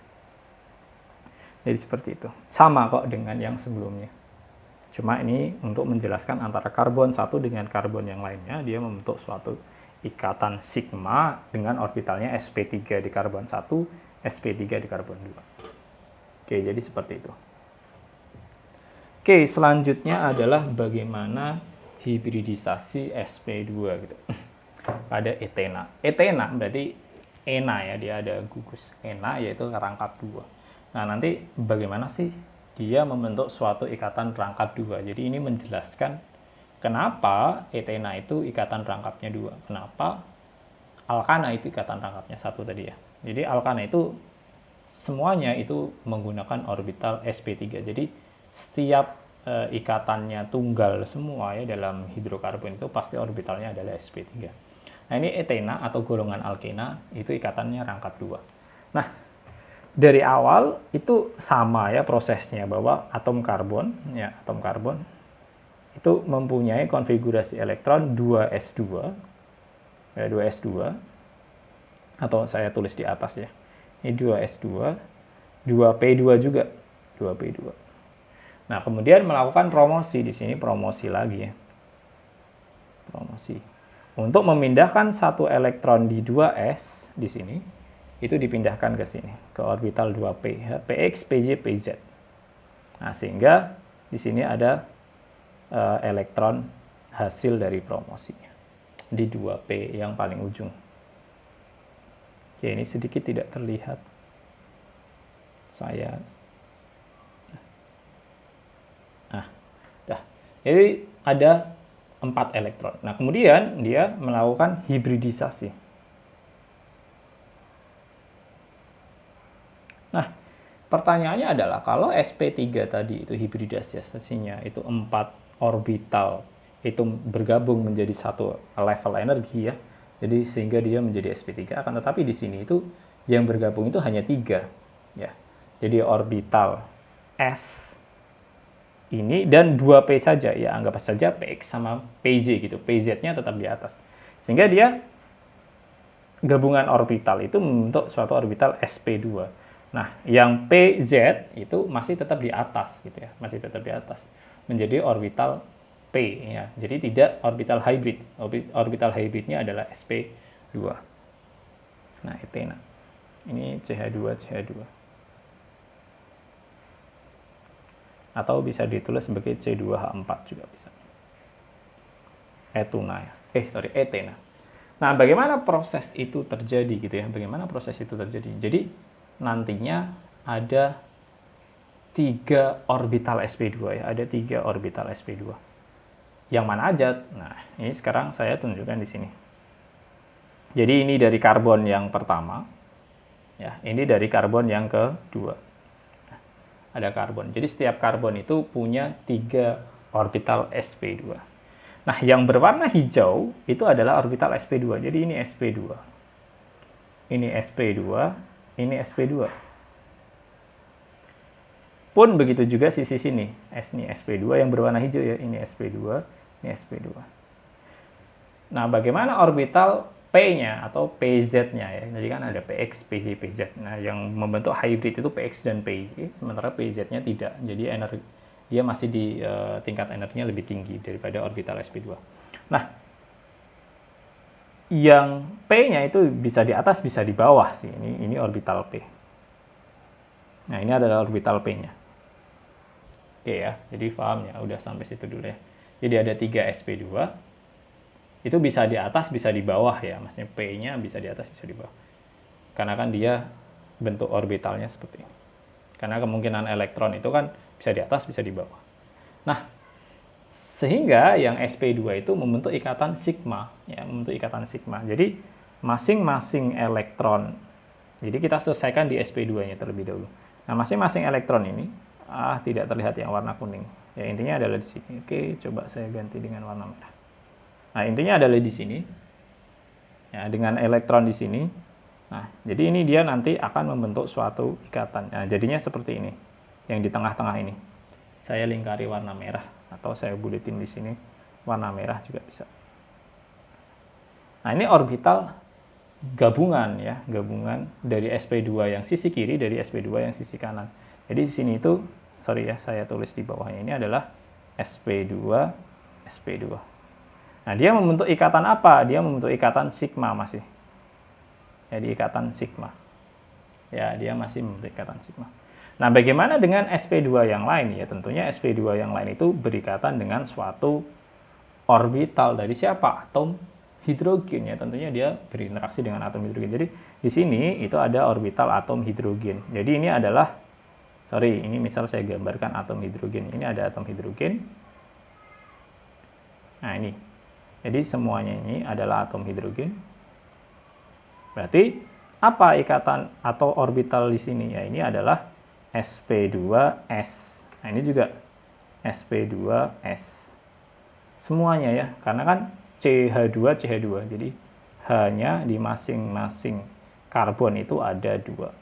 Speaker 1: Jadi seperti itu. Sama kok dengan yang sebelumnya. Cuma ini untuk menjelaskan antara karbon satu dengan karbon yang lainnya, dia membentuk suatu ikatan sigma dengan orbitalnya sp3 di karbon 1, sp3 di karbon 2. Oke, jadi seperti itu. Oke, selanjutnya adalah bagaimana hibridisasi sp2 gitu. Pada etena. Etena berarti ena ya, dia ada gugus ena yaitu rangkap 2. Nah, nanti bagaimana sih dia membentuk suatu ikatan rangkap 2. Jadi ini menjelaskan kenapa etena itu ikatan rangkapnya 2. Kenapa alkana itu ikatan rangkapnya 1 tadi ya. Jadi alkana itu semuanya itu menggunakan orbital sp3. Jadi setiap ikatannya tunggal semua ya dalam hidrokarbon itu pasti orbitalnya adalah sp3. Nah, ini etena atau golongan alkena itu ikatannya rangkap 2. Nah, dari awal itu sama ya prosesnya, bahwa atom karbon itu mempunyai konfigurasi elektron 2s2 ya, 2s2 atau saya tulis di atas ya. Ini 2s2, 2p2 juga, 2p2. Nah, kemudian melakukan promosi di sini, promosi lagi ya. Promosi. Untuk memindahkan satu elektron di 2s di sini, itu dipindahkan ke sini, ke orbital 2p, px, pj, pz. Nah, sehingga di sini ada elektron hasil dari promosinya di 2p yang paling ujung. Oke, ini sedikit tidak terlihat. Jadi ada 4 elektron. Nah, kemudian dia melakukan hibridisasi. Nah, pertanyaannya adalah kalau sp3 tadi itu hibridisasinya itu 4 orbital itu bergabung menjadi satu level energi ya. Jadi sehingga dia menjadi sp3, akan tetapi di sini itu yang bergabung itu hanya 3 ya. Jadi orbital s ini dan 2p saja ya, anggap saja px sama pj gitu. Pz-nya tetap di atas. Sehingga dia gabungan orbital itu membentuk suatu orbital sp2. Nah, yang PZ itu masih tetap di atas gitu ya, masih tetap di atas. Menjadi orbital P ya. Jadi tidak orbital hybrid. Orbital hybridnya adalah sp2. Nah, etena. Ini CH2 CH2. Atau bisa ditulis sebagai C2H4 juga bisa. Etuna ya. Etena. Nah, bagaimana proses itu terjadi gitu ya? Bagaimana proses itu terjadi? Jadi nantinya ada 3 orbital sp2 ya, ada 3 orbital sp2. Yang mana aja? Nah, ini sekarang saya tunjukkan di sini. Jadi ini dari karbon yang pertama, ya, ini dari karbon yang kedua. Nah, ada karbon. Jadi setiap karbon itu punya 3 orbital sp2. Nah, yang berwarna hijau itu adalah orbital sp2. Jadi ini sp2. Ini sp2, ini sp2. Pun begitu juga sisi sini. Ini sp2 yang berwarna hijau ya, ini sp2, ini sp2. Nah, bagaimana orbital P-nya atau PZ-nya ya? Jadi kan ada PX, PY, PZ. Nah, yang membentuk hybrid itu PX dan PY, sementara PZ-nya tidak. Jadi energi dia masih di tingkat energinya lebih tinggi daripada orbital sp2. Nah, yang P-nya itu bisa di atas, bisa di bawah sih. Ini orbital P. Nah, ini adalah orbital P-nya. Oke ya, jadi paham ya, udah sampai situ dulu ya. Jadi ada 3 sp2, itu bisa di atas, bisa di bawah ya, maksudnya P-nya bisa di atas, bisa di bawah. Karena kan dia bentuk orbitalnya seperti ini. Karena kemungkinan elektron itu kan bisa di atas, bisa di bawah. Nah, sehingga yang sp2 itu membentuk ikatan sigma, ya, membentuk ikatan sigma. Jadi masing-masing elektron, jadi kita selesaikan di sp2-nya terlebih dahulu. Nah, masing-masing elektron ini tidak terlihat yang warna kuning. Ya, intinya adalah di sini. Oke, coba saya ganti dengan warna merah. Nah, intinya adalah di sini. Ya, dengan elektron di sini. Nah, jadi ini dia nanti akan membentuk suatu ikatan. Nah, jadinya seperti ini. Yang di tengah-tengah ini. Saya lingkari warna merah atau saya buletin di sini warna merah juga bisa. Nah, ini orbital gabungan ya, gabungan dari sp2 yang sisi kiri dari sp2 yang sisi kanan. Jadi di sini itu, sorry ya, saya tulis di bawahnya, ini adalah sp2, sp2. Nah, dia membentuk ikatan apa? Dia membentuk ikatan sigma masih. Jadi ikatan sigma. Ya, dia masih membentuk ikatan sigma. Nah, bagaimana dengan sp2 yang lain? Ya, tentunya sp2 yang lain itu berikatan dengan suatu orbital dari siapa? Atom hidrogen ya, tentunya dia berinteraksi dengan atom hidrogen. Jadi di sini itu ada orbital atom hidrogen. Jadi ini adalah, ini misal saya gambarkan atom hidrogen. Ini ada atom hidrogen. Nah, ini. Jadi semuanya ini adalah atom hidrogen. Berarti apa ikatan atau orbital di sini? Ya, ini adalah sp2s. Nah, ini juga sp2s. Semuanya ya, karena kan CH2, CH2. Jadi hanya di masing-masing karbon itu ada 2.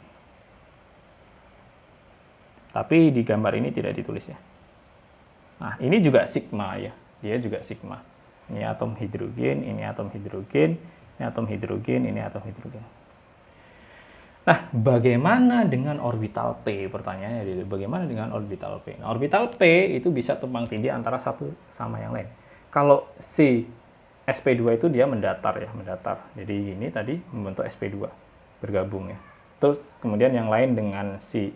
Speaker 1: Tapi di gambar ini tidak ditulis ya. Nah, ini juga sigma ya. Dia juga sigma. Ini atom hidrogen, ini atom hidrogen, ini atom hidrogen, ini atom hidrogen. Nah, bagaimana dengan orbital P? Pertanyaannya, bagaimana dengan orbital P? Nah, orbital P itu bisa tumpang tindih antara satu sama yang lain. Kalau si sp2 itu dia mendatar ya, mendatar. Jadi ini tadi membentuk sp2, bergabung ya. Terus kemudian yang lain dengan si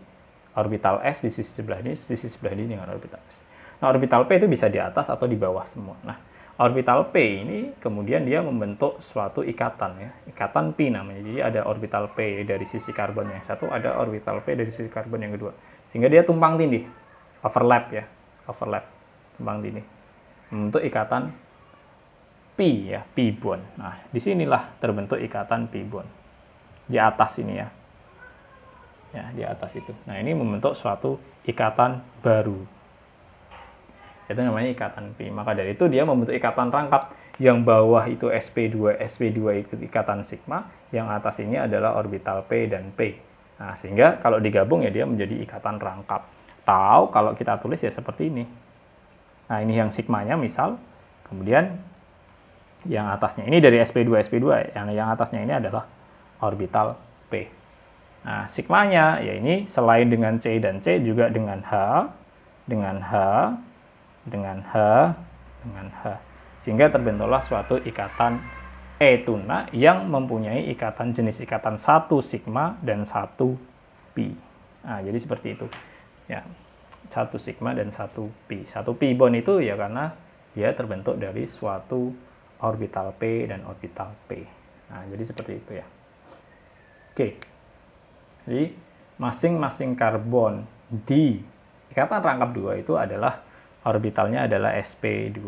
Speaker 1: orbital s di sisi sebelah ini dengan orbital s. Nah, orbital P itu bisa di atas atau di bawah semua. Nah, orbital P ini kemudian dia membentuk suatu ikatan ya, ikatan pi namanya. Jadi ada orbital P dari sisi karbon yang satu, ada orbital P dari sisi karbon yang kedua. Sehingga dia tumpang tindih, overlap ya, tumpang tindih. Membentuk ikatan pi ya, pi bond. Nah, disinilah terbentuk ikatan pi bond. Di atas ini ya. Ya, di atas itu. Nah, ini membentuk suatu ikatan baru. Itu namanya ikatan pi. Maka dari itu dia membentuk ikatan rangkap. Yang bawah itu sp2 itu ikatan sigma, yang atas ini adalah orbital p dan p. Nah, sehingga kalau digabung ya dia menjadi ikatan rangkap. Atau kalau kita tulis ya seperti ini. Nah, ini yang sigmanya misal, kemudian yang atasnya ini dari sp2 yang atasnya ini adalah orbital p. Nah, sigmanya ya ini selain dengan C dan C juga dengan H, dengan H, dengan H, dengan H. Sehingga terbentuklah suatu ikatan etuna yang mempunyai ikatan jenis ikatan 1 sigma dan 1 pi. Nah, jadi seperti itu. Ya. 1 sigma dan 1 pi. 1 pi bond itu ya karena dia terbentuk dari suatu orbital P dan orbital P. Nah, jadi seperti itu ya. Oke. Jadi masing-masing karbon di ikatan rangkap 2 itu adalah orbitalnya adalah sp2.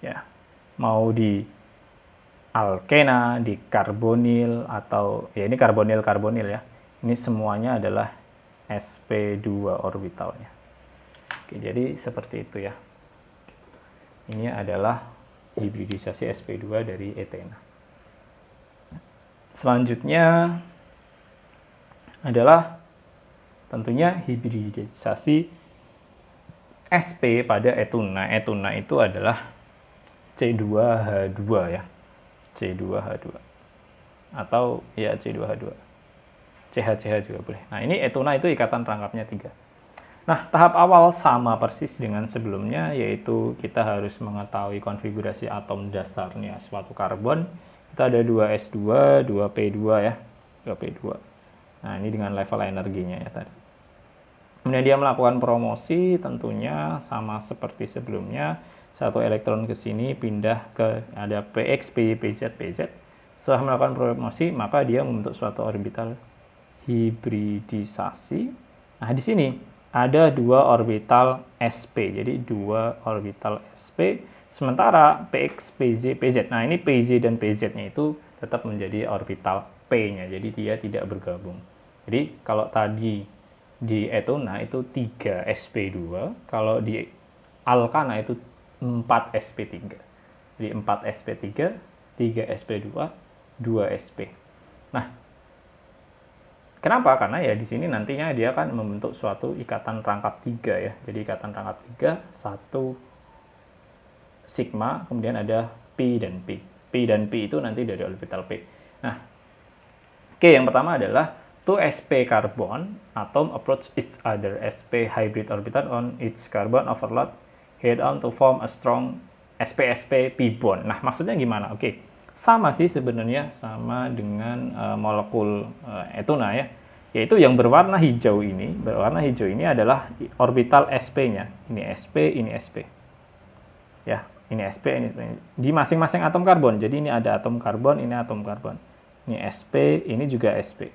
Speaker 1: Ya. Mau di alkena, di karbonil atau ya ini karbonil ya. Ini semuanya adalah sp2 orbitalnya. Oke, jadi seperti itu ya. Ini adalah hibridisasi sp2 dari etena. Selanjutnya adalah tentunya hibridisasi sp pada etuna. Etuna itu adalah C2H2 ya. C2H2 atau ya C2H2. CH juga boleh. Nah, ini etuna itu ikatan rangkapnya 3. Nah, tahap awal sama persis dengan sebelumnya, yaitu kita harus mengetahui konfigurasi atom dasarnya suatu karbon. Kita ada 2s2, 2p2 ya, 2p2. Nah, ini dengan level energinya ya tadi. Kemudian dia melakukan promosi, tentunya sama seperti sebelumnya. Satu elektron ke sini, pindah ke ada px, py, pz, pz. Setelah melakukan promosi, maka dia membentuk suatu orbital hibridisasi. Nah, di sini ada 2 orbital sp. Jadi 2 orbital sp. Sementara px, pz, pz. Nah, ini pz dan pz-nya itu tetap menjadi orbital p-nya. Jadi dia tidak bergabung. Jadi kalau tadi di etona itu 3 sp2, kalau di alkana itu 4 sp3. Jadi 4 sp3, 3 sp2, 2 sp. Nah, kenapa? Karena ya di sini nantinya dia akan membentuk suatu ikatan rangkap 3 ya. Jadi ikatan rangkap 3, 1 sigma, kemudian ada pi dan pi. Pi dan pi itu nanti dari orbital p. Nah, oke, yang pertama adalah two sp carbon atom approach each other. Sp hybrid orbital on each carbon overload head on to form a strong sp-sp pi bond. Nah, maksudnya gimana? Oke. Sama sih sebenarnya, sama dengan molekul etuna ya, yaitu yang berwarna hijau ini. Berwarna hijau ini adalah orbital sp-nya. Ini sp, ini sp. Ya, ini sp, ini sp. Di masing-masing atom karbon. Jadi ini ada atom karbon, ini atom karbon. Ini sp, ini juga sp.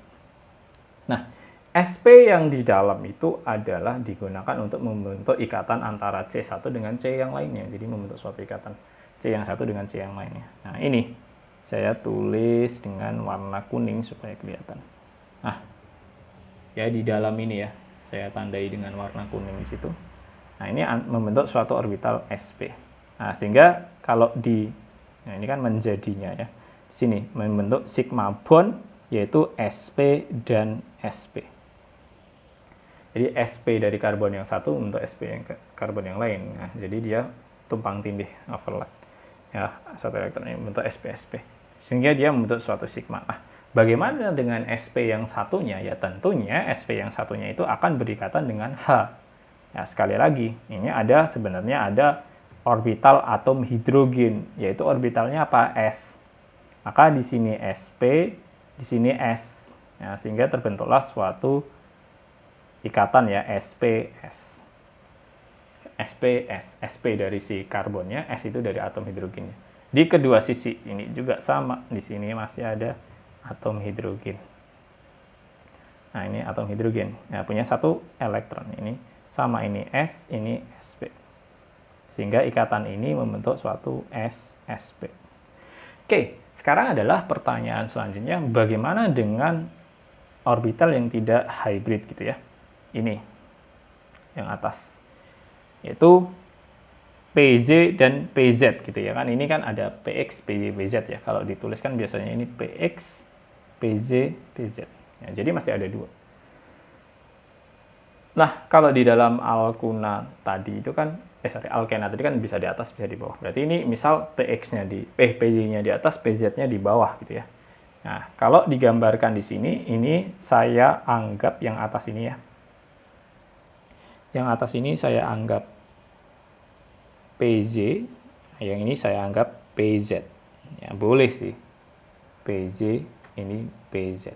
Speaker 1: Nah, sp yang di dalam itu adalah digunakan untuk membentuk ikatan antara C1 dengan C yang lainnya. Jadi membentuk suatu ikatan C yang satu dengan C yang lainnya. Nah, ini saya tulis dengan warna kuning supaya kelihatan. Nah, ya di dalam ini ya, saya tandai dengan warna kuning di situ. Nah, ini membentuk suatu orbital sp. Nah, sehingga kalau nah ini kan menjadinya ya. Di sini membentuk sigma bond yaitu sp dan sp. Jadi sp dari karbon yang satu untuk sp yang karbon yang lain. Nah, jadi dia tumpang tindih, overlap. Ya, satu elektron ini membentuk sp-sp. Sehingga dia membentuk suatu sigma. Nah, bagaimana dengan sp yang satunya? Ya tentunya sp yang satunya itu akan berikatan dengan H. Ya, sekali lagi, ini sebenarnya ada orbital atom hidrogen, yaitu orbitalnya apa? S. Maka di sini sp, di sini S. Ya, sehingga terbentuklah suatu ikatan ya, SPS. SPS, SP dari si karbonnya, S itu dari atom hidrogennya. Di kedua sisi ini juga sama, di sini masih ada atom hidrogen. Nah, ini atom hidrogen. Ya, punya satu elektron. Ini sama, ini S, ini SP. Sehingga ikatan ini membentuk suatu SSP. Oke, sekarang adalah pertanyaan selanjutnya, bagaimana dengan orbital yang tidak hybrid gitu ya. Ini yang atas. Yaitu PZ dan PZ gitu ya kan. Ini kan ada PX, PY, PZ ya. Kalau dituliskan biasanya ini PX, PZ, PZ. Ya, jadi masih ada 2. Nah, kalau di dalam alkuna tadi itu kan alkena tadi kan bisa di atas, bisa di bawah. Berarti ini misal PX-nya PY-nya di atas, PZ-nya di bawah gitu ya. Nah, kalau digambarkan di sini, ini saya anggap yang atas ini ya. Yang atas ini saya anggap PZ, yang ini saya anggap PZ. Ya, boleh sih. PZ, ini PZ.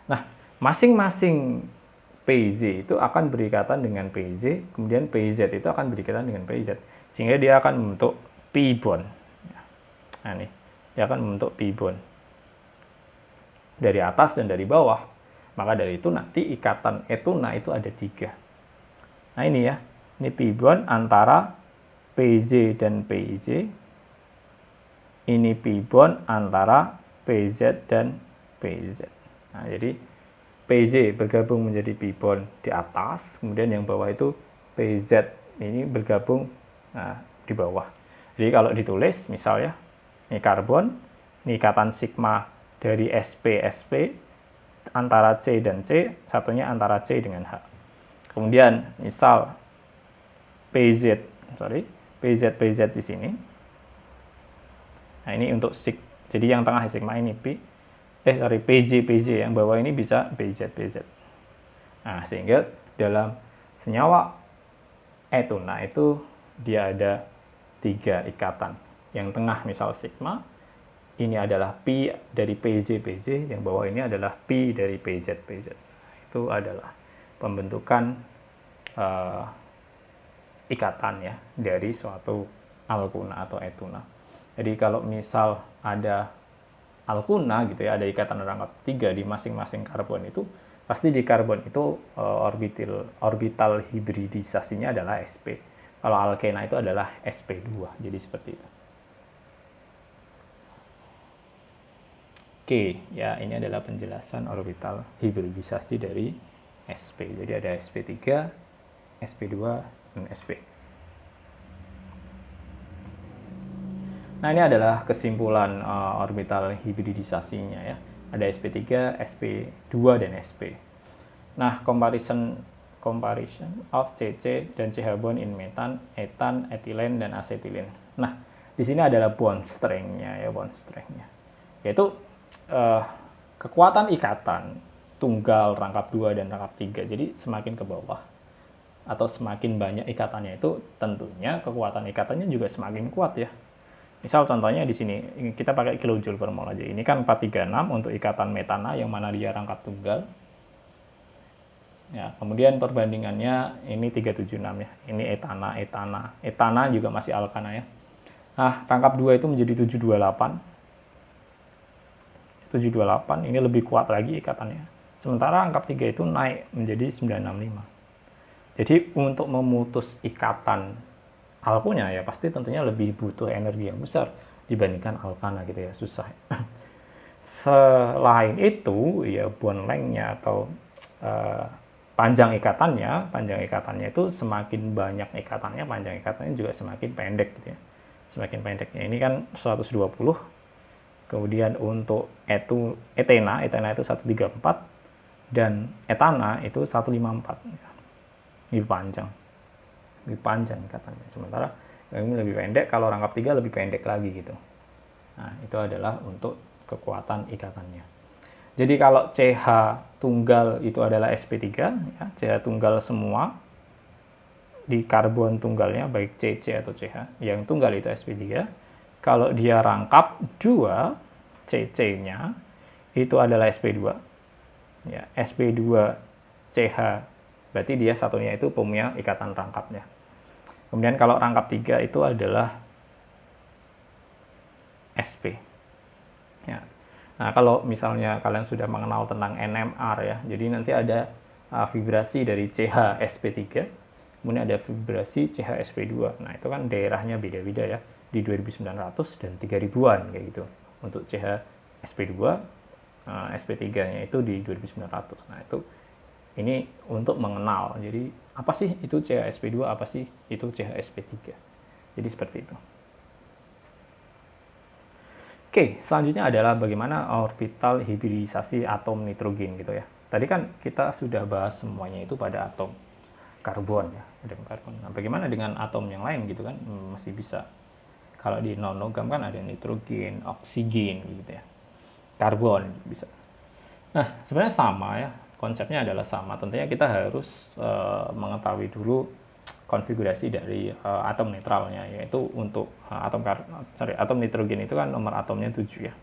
Speaker 1: Nah, masing-masing PZ itu akan berikatan dengan PZ, kemudian PZ itu akan berikatan dengan PZ. Sehingga dia akan membentuk pi-bond. Nah, nih, dia akan membentuk pi-bond. Dari atas dan dari bawah. Maka dari itu nanti ikatan etuna itu ada 3. Nah, ini ya. Ini pi-bond antara PZ dan PZ. Ini pi-bond antara PZ dan PZ. Nah, jadi PZ bergabung menjadi pi-bond di atas, kemudian yang bawah itu PZ ini bergabung di bawah. Jadi kalau ditulis misalnya, ini karbon, ini ikatan sigma dari SP antara C dan C, satunya antara C dengan H. Kemudian misal PZ di sini. Nah, ini untuk jadi yang tengah sigma ini PZ yang bawah ini bisa PZ. Nah, sehingga dalam senyawa etuna itu dia ada 3 ikatan. Yang tengah misal sigma, ini adalah pi dari PZ, yang bawah ini adalah pi dari PZ. Itu adalah pembentukan ikatan ya dari suatu alkuna atau etuna. Jadi kalau misal ada alkuna gitu ya, ada ikatan rangkap 3 di masing-masing karbon itu, pasti di karbon itu orbital hibridisasinya adalah sp. Kalau alkena itu adalah sp2. Jadi seperti itu. Oke, ya ini adalah penjelasan orbital hibridisasi dari sp. Jadi ada sp3, sp2, dan sp. Nah, ini adalah kesimpulan orbital hibridisasinya ya. Ada sp3, sp2, dan sp. Nah, comparison of CC dan CH bond in metan, etan, etilen, dan asetilen. Nah, di sini adalah bond strength-nya ya, bond strength-nya. Yaitu kekuatan ikatan tunggal, rangkap 2, dan rangkap 3. Jadi semakin ke bawah atau semakin banyak ikatannya itu tentunya kekuatan ikatannya juga semakin kuat ya. Misal contohnya di sini kita pakai kilojoule per mol aja. Ini kan 436 untuk ikatan metana yang mana dia rangkap tunggal. Ya, kemudian perbandingannya ini 376 ya. Ini etana juga masih alkana ya. Nah, rangkap 2 itu menjadi 728 ini lebih kuat lagi ikatannya. Sementara rangkap 3 itu naik menjadi 965. Jadi untuk memutus ikatan alkunya ya pasti tentunya lebih butuh energi yang besar dibandingkan alkana gitu ya, susah. Selain itu ya bond length-nya atau panjang ikatannya itu semakin banyak ikatannya, panjang ikatannya juga semakin pendek gitu ya. Semakin pendeknya ini kan 120. Kemudian untuk etena itu 134 dan etana itu 154. Lebih panjang ikatannya. Sementara ini lebih pendek, kalau rangkap 3 lebih pendek lagi gitu. Nah, itu adalah untuk kekuatan ikatannya. Jadi kalau CH tunggal itu adalah sp3 ya, CH tunggal semua di karbon tunggalnya baik CC atau CH, yang tunggal itu sp3. Kalau dia rangkap 2, CC-nya itu adalah sp2. Ya, sp2 CH berarti dia satunya itu punya ikatan rangkapnya. Kemudian kalau rangkap 3 itu adalah SP. Ya. Nah, kalau misalnya kalian sudah mengenal tentang NMR ya, jadi nanti ada vibrasi dari CH sp3, kemudian ada vibrasi CH sp2. Nah, itu kan daerahnya beda-beda ya, di 2900 dan 3000-an kayak gitu. Untuk CH sp2, sp3-nya itu di 2900. Nah, itu ini untuk mengenal. Jadi apa sih itu CH-sp2, apa sih itu CH-sp3. Jadi seperti itu. Oke, selanjutnya adalah bagaimana orbital hibridisasi atom nitrogen gitu ya. Tadi kan kita sudah bahas semuanya itu pada atom karbon ya, atom karbon. Nah, bagaimana dengan atom yang lain gitu kan? Masih bisa. Kalau di non-logam kan ada nitrogen, oksigen gitu ya. karbon bisa. Nah, sebenarnya sama ya, konsepnya adalah sama. Tentunya kita harus mengetahui dulu konfigurasi dari atom netralnya, yaitu untuk atom nitrogen itu kan nomor atomnya 7 ya.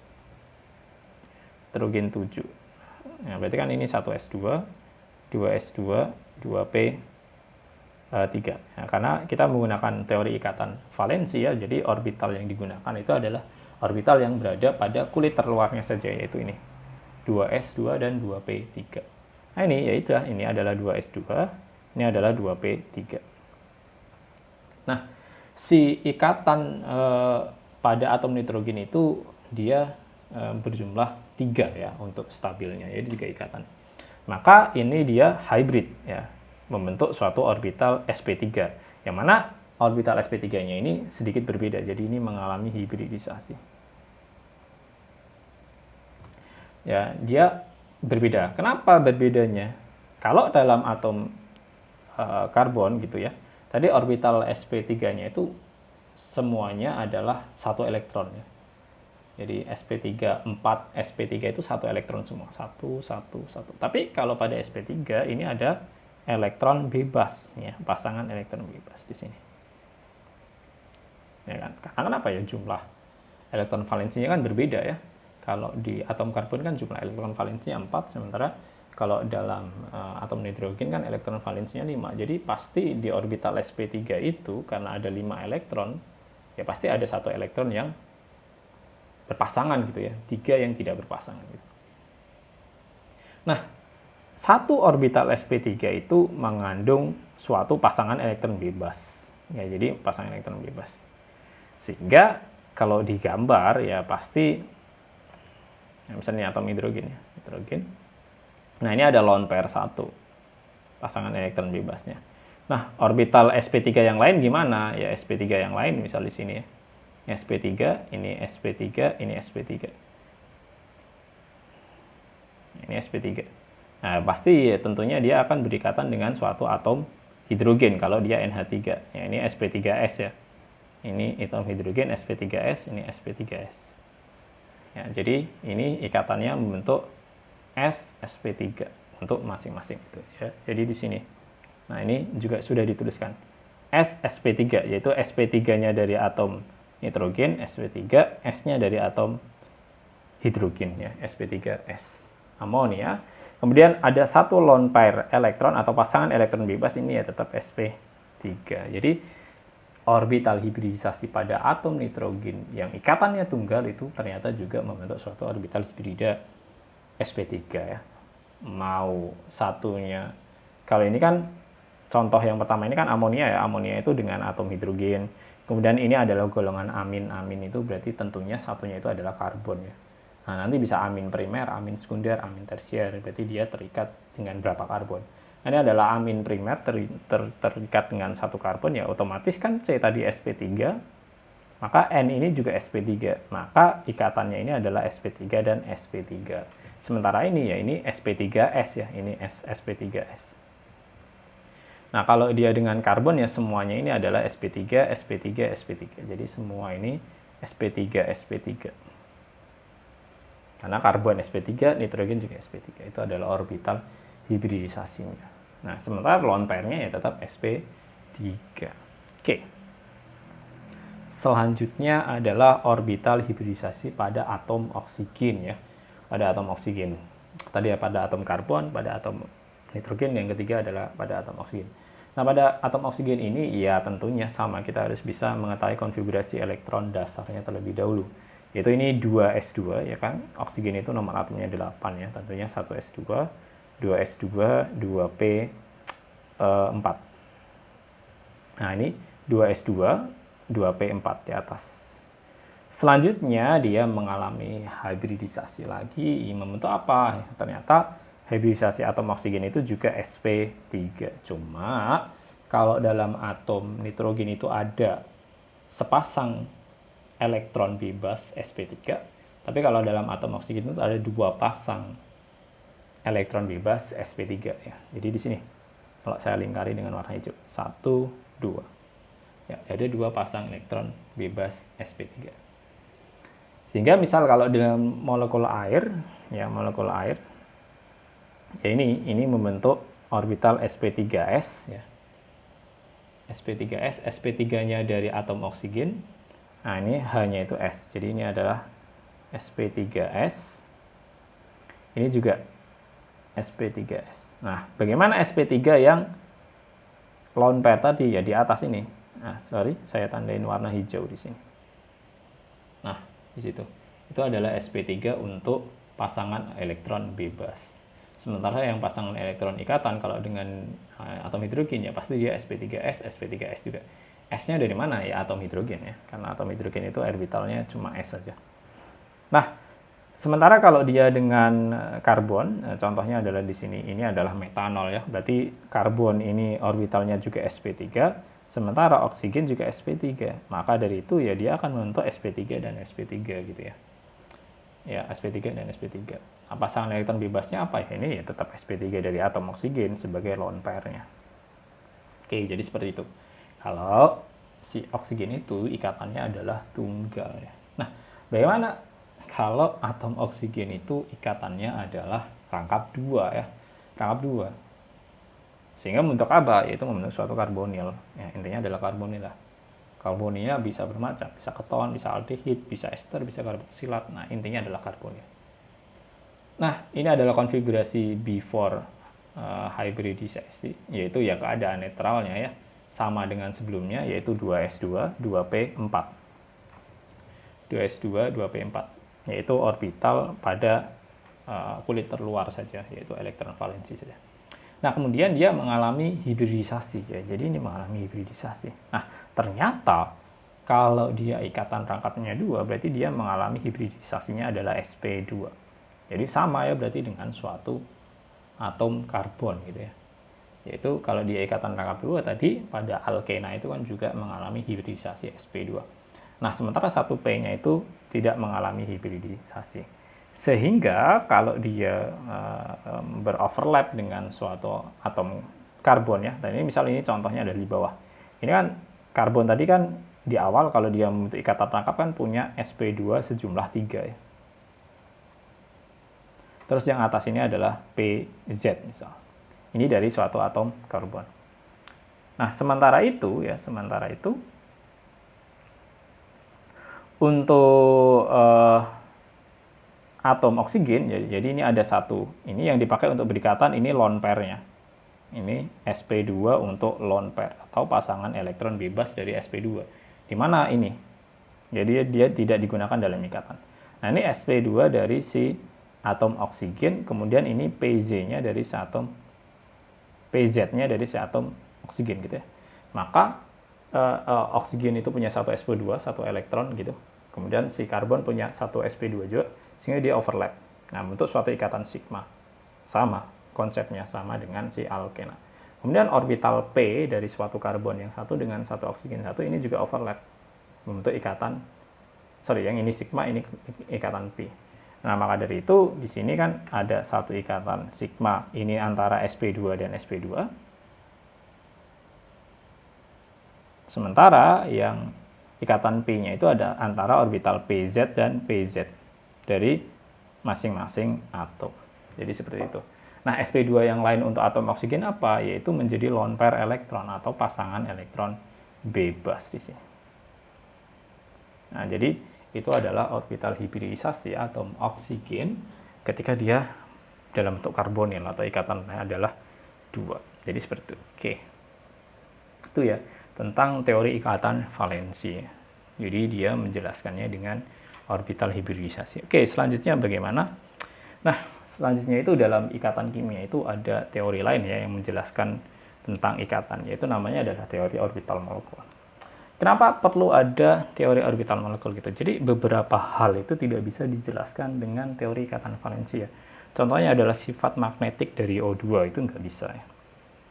Speaker 1: Nitrogen 7. Nah, berarti kan ini 1s2, 2s2, 2p3. Nah, karena kita menggunakan teori ikatan valensi ya, jadi orbital yang digunakan itu adalah orbital yang berada pada kulit terluarnya saja, yaitu ini 2s2 dan 2p3. Nah ini yaitu ini adalah 2s2, ini adalah 2p3. Nah, si ikatan pada atom nitrogen itu dia berjumlah 3 ya untuk stabilnya, jadi 3 ikatan. Maka ini dia hybrid ya, membentuk suatu orbital sp3, yang mana orbital sp3-nya ini sedikit berbeda, jadi ini mengalami hibridisasi. Ya, dia berbeda. Kenapa berbedanya? Kalau dalam atom karbon gitu ya, tadi orbital sp3-nya itu semuanya adalah 1 elektron ya. Jadi sp3 4 sp3 itu 1 elektron semua, 1 1 1. Tapi kalau pada sp3 ini ada elektron bebas ya, pasangan elektron bebas di sini. Ya kan? Karena kenapa ya, jumlah elektron valensinya kan berbeda ya. Kalau di atom karbon kan jumlah elektron valensinya 4, sementara kalau dalam atom nitrogen kan elektron valensinya 5. Jadi pasti di orbital sp3 itu karena ada 5 elektron, ya pasti ada 1 elektron yang berpasangan gitu ya, 3 yang tidak berpasangan gitu. Nah, satu orbital sp3 itu mengandung suatu pasangan elektron bebas. Ya, jadi pasangan elektron bebas. Sehingga kalau digambar ya pasti ya, misalnya atom hidrogen ya, hidrogen. Nah, ini ada lone pair 1, pasangan elektron bebasnya. Nah, orbital sp3 yang lain gimana? Ya sp3 yang lain misal di sini ya. sp3, ini sp3, ini sp3. Ini sp3. Nah, pasti ya, tentunya dia akan berdekatan dengan suatu atom hidrogen kalau dia NH3. Ya, ini sp3s ya. Ini atom hidrogen sp3s, ini sp3s. Ya, jadi ini ikatannya membentuk sp3 untuk masing-masing gitu ya. Jadi di sini. Nah, ini juga sudah dituliskan. sp3 yaitu sp3-nya dari atom nitrogen, sp3, S-nya dari atom hidrogen ya, sp3s. Amonia. Kemudian ada satu lone pair elektron atau pasangan elektron bebas, ini ya tetap sp3. Jadi orbital hibridisasi pada atom nitrogen yang ikatannya tunggal itu ternyata juga membentuk suatu orbital hibrida sp3 ya. Mau satunya, kalau ini kan contoh yang pertama ini kan amonia ya, amonia itu dengan atom hidrogen. Kemudian ini adalah golongan amin. Amin itu berarti tentunya satunya itu adalah karbon ya. Nah, nanti bisa amin primer, amin sekunder, amin tersier. Berarti dia terikat dengan berapa karbon. Nah, ini adalah amin primer terikat dengan satu karbon ya, otomatis kan C tadi sp3, maka N ini juga sp3. Maka ikatannya ini adalah sp3 dan sp3. Sementara ini ya, ini sp3s ya, ini sp3s. Nah, kalau dia dengan karbon ya semuanya ini adalah sp3, sp3, sp3. Jadi semua ini sp3, sp3. Karena karbon sp3, nitrogen juga sp3. Itu adalah orbital hibridisasinya. Nah, sementara lone pair-nya ya tetap sp3. Oke. Selanjutnya adalah orbital hibridisasi pada atom oksigen ya. Pada atom oksigen. Tadi ya pada atom karbon, pada atom nitrogen, yang ketiga adalah pada atom oksigen. Nah, pada atom oksigen ini ya tentunya sama, kita harus bisa mengetahui konfigurasi elektron dasarnya terlebih dahulu. Yaitu ini 2s2 ya kan. Oksigen itu nomor atomnya 8 ya, tentunya 1s2, 2s2, 2p4. Nah, ini 2s2, 2p4 di atas. Selanjutnya dia mengalami hibridisasi lagi, membentuk apa? Ternyata hibridisasi atom oksigen itu juga sp3. Cuma kalau dalam atom nitrogen itu ada sepasang elektron bebas sp3, tapi kalau dalam atom oksigen itu ada 2 pasang elektron bebas sp3 ya. Jadi di sini kalau saya lingkari dengan warna hijau, 1, 2. Ya, ada 2 pasang elektron bebas sp3. Sehingga misal kalau dalam molekul air, ya molekul air, ya ini membentuk orbital sp3s, ya. sp3s, sp3-nya dari atom oksigen. Nah, ini H-nya itu S. Jadi ini adalah sp3s. Ini juga sp3s. Nah, bagaimana sp3 yang lone pair tadi? Ya di atas ini. Nah, sorry, saya tandain warna hijau di sini. Nah, di situ. Itu adalah sp3 untuk pasangan elektron bebas. Sementara yang pasangan elektron ikatan kalau dengan atom hidrogen ya pasti dia sp3s, sp3s juga. S-nya dari mana? Ya atom hidrogen ya. Karena atom hidrogen itu orbitalnya cuma S saja. Nah, sementara kalau dia dengan karbon, contohnya adalah di sini, ini adalah metanol ya. Berarti karbon ini orbitalnya juga sp3, sementara oksigen juga sp3. Maka dari itu ya dia akan membentuk sp3 dan sp3 gitu ya. Ya, sp3 dan sp3. Pasangan elektron bebasnya apa ya? Ini ya tetap sp3 dari atom oksigen sebagai lone pair-nya. Oke, jadi seperti itu. Kalau si oksigen itu ikatannya adalah tunggal ya. Nah, bagaimana kalau atom oksigen itu ikatannya adalah rangkap 2 ya. Rangkap 2. Sehingga membentuk apa? Yaitu membentuk suatu karbonil. Ya, intinya adalah karbonil lah. Karbonilnya bisa bermacam, bisa keton, bisa aldehid, bisa ester, bisa karboksilat. Nah, intinya adalah karbonil. Nah, ini adalah konfigurasi before hybridisasi, yaitu ya keadaan netralnya ya, sama dengan sebelumnya, yaitu 2s2, 2p4. 2s2, 2p4, yaitu orbital pada kulit terluar saja, yaitu elektron valensi saja. Nah, kemudian dia mengalami hibridisasi ya. Jadi ini mengalami hibridisasi. Nah, ternyata kalau dia ikatan rangkapnya 2, berarti dia mengalami hibridisasinya adalah sp2. Jadi sama ya berarti dengan suatu atom karbon gitu ya. Yaitu kalau dia ikatan rangkap 2 tadi pada alkena itu kan juga mengalami hibridisasi sp2. Nah, sementara 1p-nya itu tidak mengalami hibridisasi. Sehingga kalau dia beroverlap dengan suatu atom karbon ya, dan ini misalnya ini contohnya ada di bawah. Ini kan karbon tadi kan di awal kalau dia membentuk ikatan rangkap kan punya sp2 sejumlah 3 ya. Terus yang atas ini adalah PZ misal. Ini dari suatu atom karbon. Nah, sementara itu untuk atom oksigen, jadi ini ada satu. Ini yang dipakai untuk berikatan, ini lone pair-nya. Ini sp2 untuk lone pair atau pasangan elektron bebas dari sp2. Di mana ini? Jadi dia tidak digunakan dalam ikatan. Nah, ini sp2 dari si atom oksigen, kemudian ini PZ-nya dari si atom PZ-nya dari si atom oksigen gitu ya. Maka oksigen itu punya satu sp2, satu elektron gitu. Kemudian si karbon punya satu sp2 juga, sehingga dia overlap. Nah, bentuk suatu ikatan sigma. Sama, konsepnya sama dengan si alkena. Kemudian orbital P dari suatu karbon yang satu dengan satu oksigen satu ini juga overlap. Membentuk ikatan, yang ini sigma, ini ikatan P. Nah, maka dari itu di sini kan ada satu ikatan sigma ini antara sp2 dan sp2. Sementara yang ikatan P-nya itu ada antara orbital PZ dan PZ dari masing-masing atom. Jadi seperti itu. Nah, sp2 yang lain untuk atom oksigen apa? Yaitu menjadi lone pair elektron atau pasangan elektron bebas di sini. Nah, jadi itu adalah orbital hibridisasi atom oksigen ketika dia dalam bentuk karbonil atau ikatannya adalah 2. Jadi seperti itu. Oke. Itu ya tentang teori ikatan valensi. Jadi dia menjelaskannya dengan orbital hibridisasi. Oke, selanjutnya bagaimana? Nah, selanjutnya itu dalam ikatan kimia itu ada teori lain ya yang menjelaskan tentang ikatan, yaitu namanya adalah teori orbital molekul. Kenapa perlu ada teori orbital molekul gitu? Jadi beberapa hal itu tidak bisa dijelaskan dengan teori ikatan valensi ya. Contohnya adalah sifat magnetik dari O2 itu nggak bisa ya.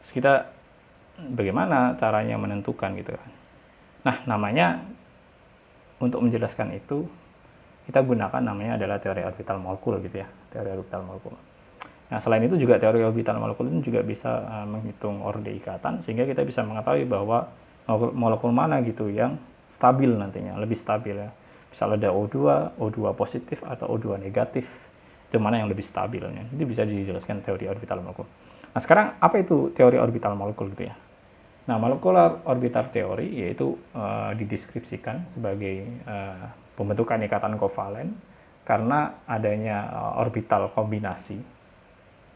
Speaker 1: Terus kita bagaimana caranya menentukan gitu kan? Nah, namanya untuk menjelaskan itu kita gunakan namanya adalah teori orbital molekul gitu ya, teori orbital molekul. Nah, selain itu juga teori orbital molekul itu juga bisa menghitung orde ikatan sehingga kita bisa mengetahui bahwa molekul mana gitu yang stabil nantinya, lebih stabil ya. Misal ada O2, O2 positif atau O2 negatif, itu mana yang lebih stabilnya. Itu bisa dijelaskan teori orbital molekul. Nah, sekarang apa itu teori orbital molekul gitu ya? Nah, molecular orbital theory yaitu dideskripsikan sebagai pembentukan ikatan kovalen karena adanya orbital kombinasi,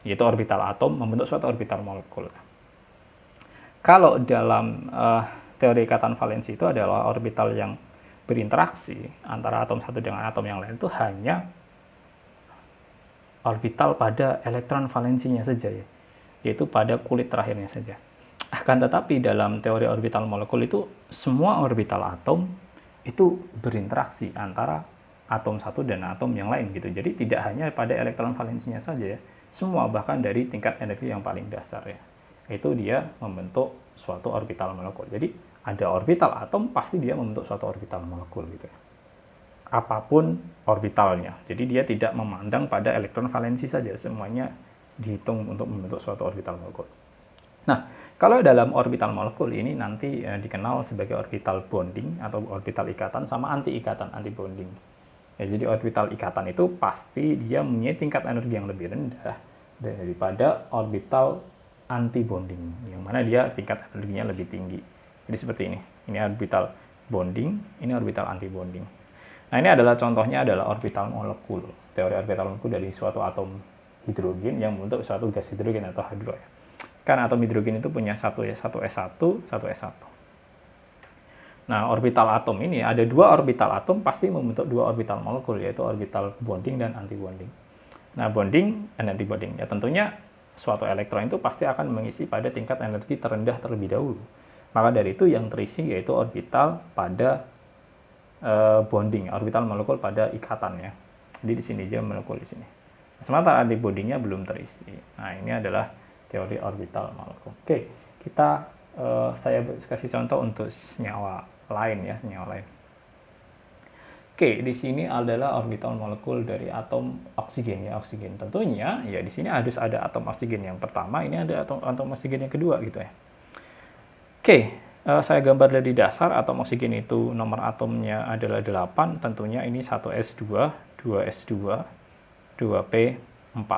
Speaker 1: yaitu orbital atom membentuk suatu orbital molekul. Kalau dalam teori ikatan valensi itu adalah orbital yang berinteraksi antara atom satu dengan atom yang lain itu hanya orbital pada elektron valensinya saja ya, yaitu pada kulit terakhirnya saja. Akan tetapi dalam teori orbital molekul itu semua orbital atom itu berinteraksi antara atom satu dan atom yang lain gitu. Jadi tidak hanya pada elektron valensinya saja ya, semua bahkan dari tingkat energi yang paling dasar ya. Itu dia membentuk suatu orbital molekul. Jadi ada orbital atom pasti dia membentuk suatu orbital molekul gitu ya. Apapun orbitalnya. Jadi dia tidak memandang pada elektron valensi saja, semuanya dihitung untuk membentuk suatu orbital molekul. Nah, kalau dalam orbital molekul ini nanti dikenal sebagai orbital bonding atau orbital ikatan sama anti ikatan, anti bonding. Ya, jadi orbital ikatan itu pasti dia mempunyai tingkat energi yang lebih rendah daripada orbital anti bonding, yang mana dia tingkat energinya lebih tinggi. Jadi seperti ini. Ini orbital bonding, ini orbital anti bonding. Nah, ini adalah contohnya adalah orbital molekul. Teori orbital molekul dari suatu atom hidrogen yang membentuk suatu gas hidrogen atau H2 ya. Kan atom hidrogen itu punya satu S1, satu S1. Nah, orbital atom ini ada dua orbital atom pasti membentuk dua orbital molekul, yaitu orbital bonding dan anti bonding. Nah, bonding dan anti bonding ya tentunya suatu elektron itu pasti akan mengisi pada tingkat energi terendah terlebih dahulu. Maka dari itu yang terisi yaitu orbital pada bonding, orbital molekul pada ikatannya. Jadi di sini dia molekul di sini. Sementara anti bondingnya belum terisi. Nah, ini adalah teori orbital molekul. Oke, saya kasih contoh untuk senyawa lain ya, senyawa lain. Oke, di sini adalah orbital molekul dari atom oksigen ya, oksigen. Tentunya ya di sini harus ada atom oksigen yang pertama, ini ada atom oksigen yang kedua gitu ya. Oke, saya gambar dari dasar atom oksigen itu nomor atomnya adalah 8, tentunya ini 1s2, 2s2, 2p4.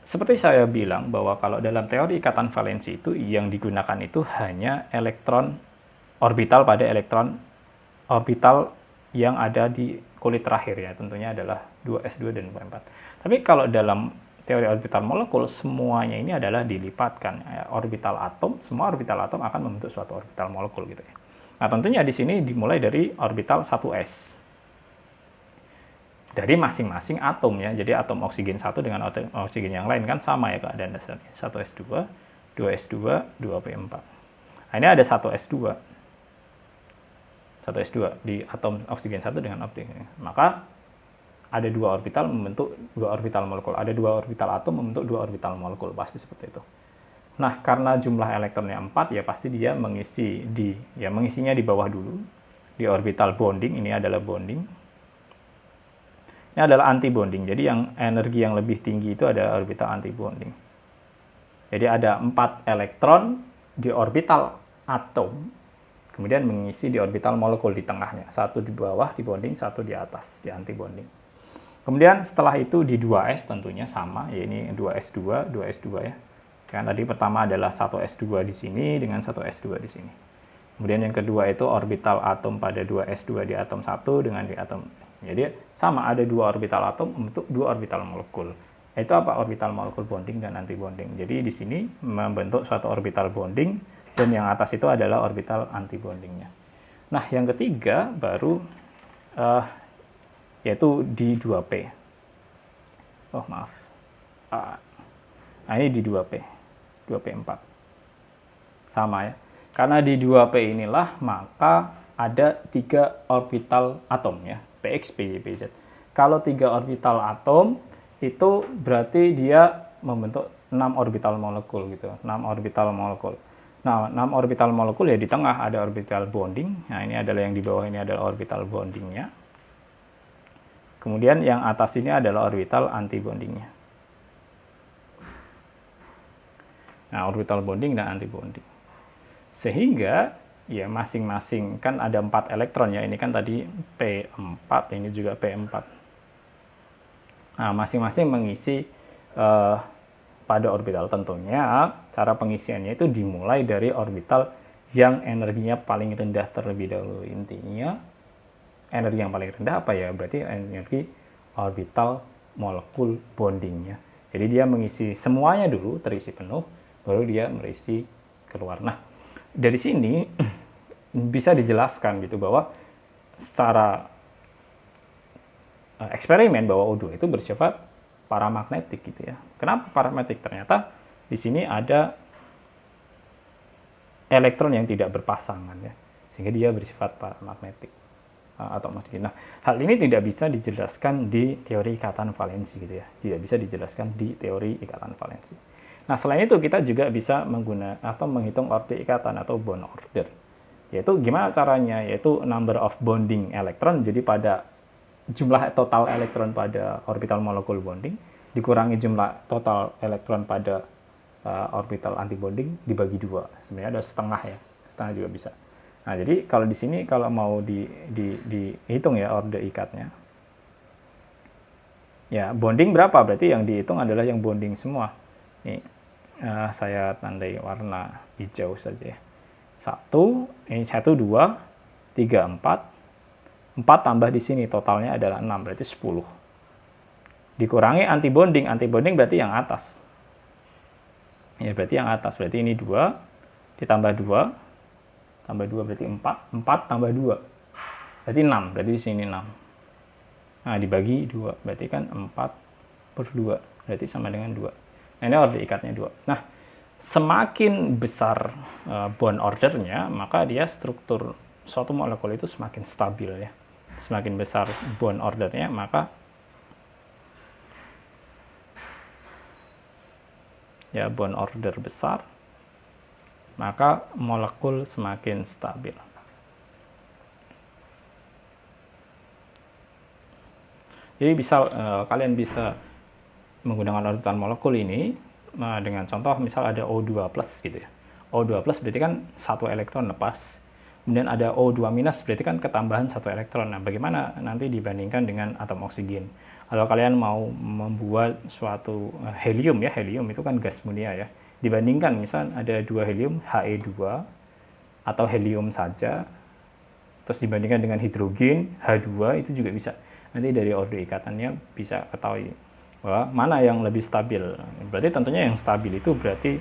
Speaker 1: Seperti saya bilang bahwa kalau dalam teori ikatan valensi itu yang digunakan itu hanya elektron orbital pada elektron orbital yang ada di kulit terakhir ya, tentunya adalah 2s2 dan 4. Tapi kalau dalam teori orbital molekul semuanya ini adalah dilipatkan ya, orbital atom, semua orbital atom akan membentuk suatu orbital molekul gitu ya. Nah, tentunya di sini dimulai dari orbital 1s. Dari masing-masing atom ya. Jadi atom oksigen satu dengan atom oksigen yang lain kan sama ya keadaan dasarnya. 1s2, 2s2, 2p4. Nah, ini ada 1s2. 1s2 di atom oksigen satu dengan oksigen. Maka ada dua orbital membentuk dua orbital molekul. Ada dua orbital atom membentuk dua orbital molekul. Pasti seperti itu. Nah, karena jumlah elektronnya 4 ya pasti dia mengisinya di bawah dulu. Di orbital bonding, ini adalah bonding. Ini adalah anti bonding. Jadi yang energi yang lebih tinggi itu ada orbital anti bonding. Jadi ada 4 elektron di orbital atom, kemudian mengisi di orbital molekul di tengahnya. Satu di bawah di bonding, satu di atas di anti bonding. Kemudian setelah itu di 2s tentunya sama, ya ini 2s2, 2s2 ya. Kan tadi pertama adalah 1s2 di sini dengan 1s2 di sini. Kemudian yang kedua itu orbital atom pada 2s2 di atom 1 dengan di atom. Jadi sama ada dua orbital atom membentuk dua orbital molekul. Itu apa? Orbital molekul bonding dan anti bonding. Jadi di sini membentuk suatu orbital bonding dan yang atas itu adalah orbital anti bondingnya. Nah, yang ketiga baru yaitu di 2p. Oh, maaf. Nah, ini di 2p. 2p4. Sama ya. Karena di 2p inilah maka ada 3 orbital atom ya. Px, Py, Pz. Kalau 3 orbital atom itu berarti dia membentuk 6 orbital molekul gitu. 6 orbital molekul. Nah, 6 orbital molekul ya di tengah ada orbital bonding. Nah, ini adalah yang di bawah ini adalah orbital bondingnya. Kemudian yang atas ini adalah orbital anti bondingnya. Nah, orbital bonding dan anti bonding. Sehingga ya masing-masing kan ada 4 elektron ya, ini kan tadi P4, ini juga P4. Nah, masing-masing mengisi pada orbital. Tentunya cara pengisiannya itu dimulai dari orbital yang energinya paling rendah terlebih dahulu. Intinya energi yang paling rendah apa ya? Berarti energi orbital molekul bondingnya. Jadi dia mengisi semuanya dulu, terisi penuh, baru dia merisi keluar. Nah, dari sini bisa dijelaskan gitu bahwa secara eksperimen bahwa O2 itu bersifat paramagnetik gitu ya. Kenapa paramagnetik? Ternyata di sini ada elektron yang tidak berpasangan ya, sehingga dia bersifat paramagnetik atau magnetik. Nah, hal ini tidak bisa dijelaskan di teori ikatan valensi gitu ya. Tidak bisa dijelaskan di teori ikatan valensi. Nah, selain itu kita juga bisa menggunakan atau menghitung order ikatan atau bond order. Yaitu gimana caranya? Yaitu number of bonding elektron. Jadi pada jumlah total elektron pada orbital molekul bonding dikurangi jumlah total elektron pada orbital antibonding dibagi 2. Sebenarnya ada setengah ya, setengah juga bisa. Nah, jadi kalau di sini kalau mau dihitung ya order ikatnya, ya bonding berapa? Berarti yang dihitung adalah yang bonding semua. Nih, saya tandai warna hijau saja ya. 1, ini 1, 2, 3, 4. 4 tambah di sini totalnya adalah 6, berarti 10. Dikurangi antibonding, antibonding berarti yang atas. Ya, berarti yang atas, berarti ini 2 ditambah 2 tambah 2 berarti 4, 4 tambah 2 berarti 6, berarti di sini 6. Nah, dibagi 2 berarti kan 4/2 berarti sama dengan 2. Nah, ini order ikatnya 2. Nah, semakin besar bond ordernya, maka dia struktur suatu molekul itu semakin stabil ya. Semakin besar bond ordernya, maka ya bond order besar, maka molekul semakin stabil. Jadi bisa kalian bisa menggunakan orbital molekul ini dengan contoh misal ada O2+ gitu ya. O2+ berarti kan 1 elektron lepas. Kemudian ada O2- berarti kan ketambahan 1 elektron. Nah, bagaimana nanti dibandingkan dengan atom oksigen? Kalau kalian mau membuat suatu helium ya, helium itu kan gas mulia ya. Dibandingkan misal ada 2 helium, He2 atau helium saja, terus dibandingkan dengan hidrogen, H2 itu juga bisa. Nanti dari order ikatannya bisa ketahui bahwa mana yang lebih stabil. Berarti tentunya yang stabil itu berarti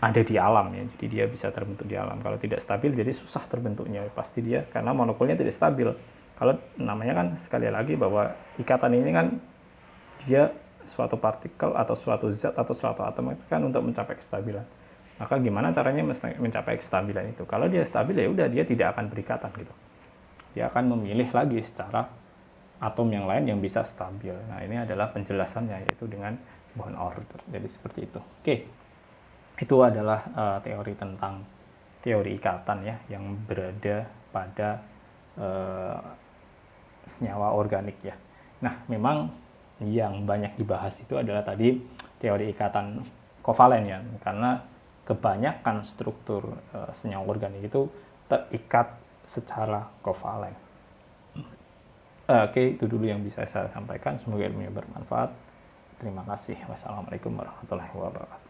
Speaker 1: ada di alam ya, jadi dia bisa terbentuk di alam. Kalau tidak stabil jadi susah terbentuknya, pasti dia karena molekulnya tidak stabil. Kalau namanya kan sekali lagi bahwa ikatan ini kan dia suatu partikel atau suatu zat atau suatu atom itu kan untuk mencapai kestabilan. Maka gimana caranya mencapai kestabilan itu? Kalau dia stabil ya udah dia tidak akan berikatan gitu. Dia akan memilih lagi secara atom yang lain yang bisa stabil. Nah, ini adalah penjelasannya yaitu dengan bond order. Jadi seperti itu. Oke. Itu adalah teori tentang teori ikatan ya yang berada pada senyawa organik ya. Nah, memang yang banyak dibahas itu adalah tadi teori ikatan kovalen ya, karena kebanyakan struktur senyawa organik itu terikat secara kovalen. Oke, itu dulu yang bisa saya sampaikan. Semoga ilmunya bermanfaat. Terima kasih. Wassalamualaikum warahmatullahi wabarakatuh.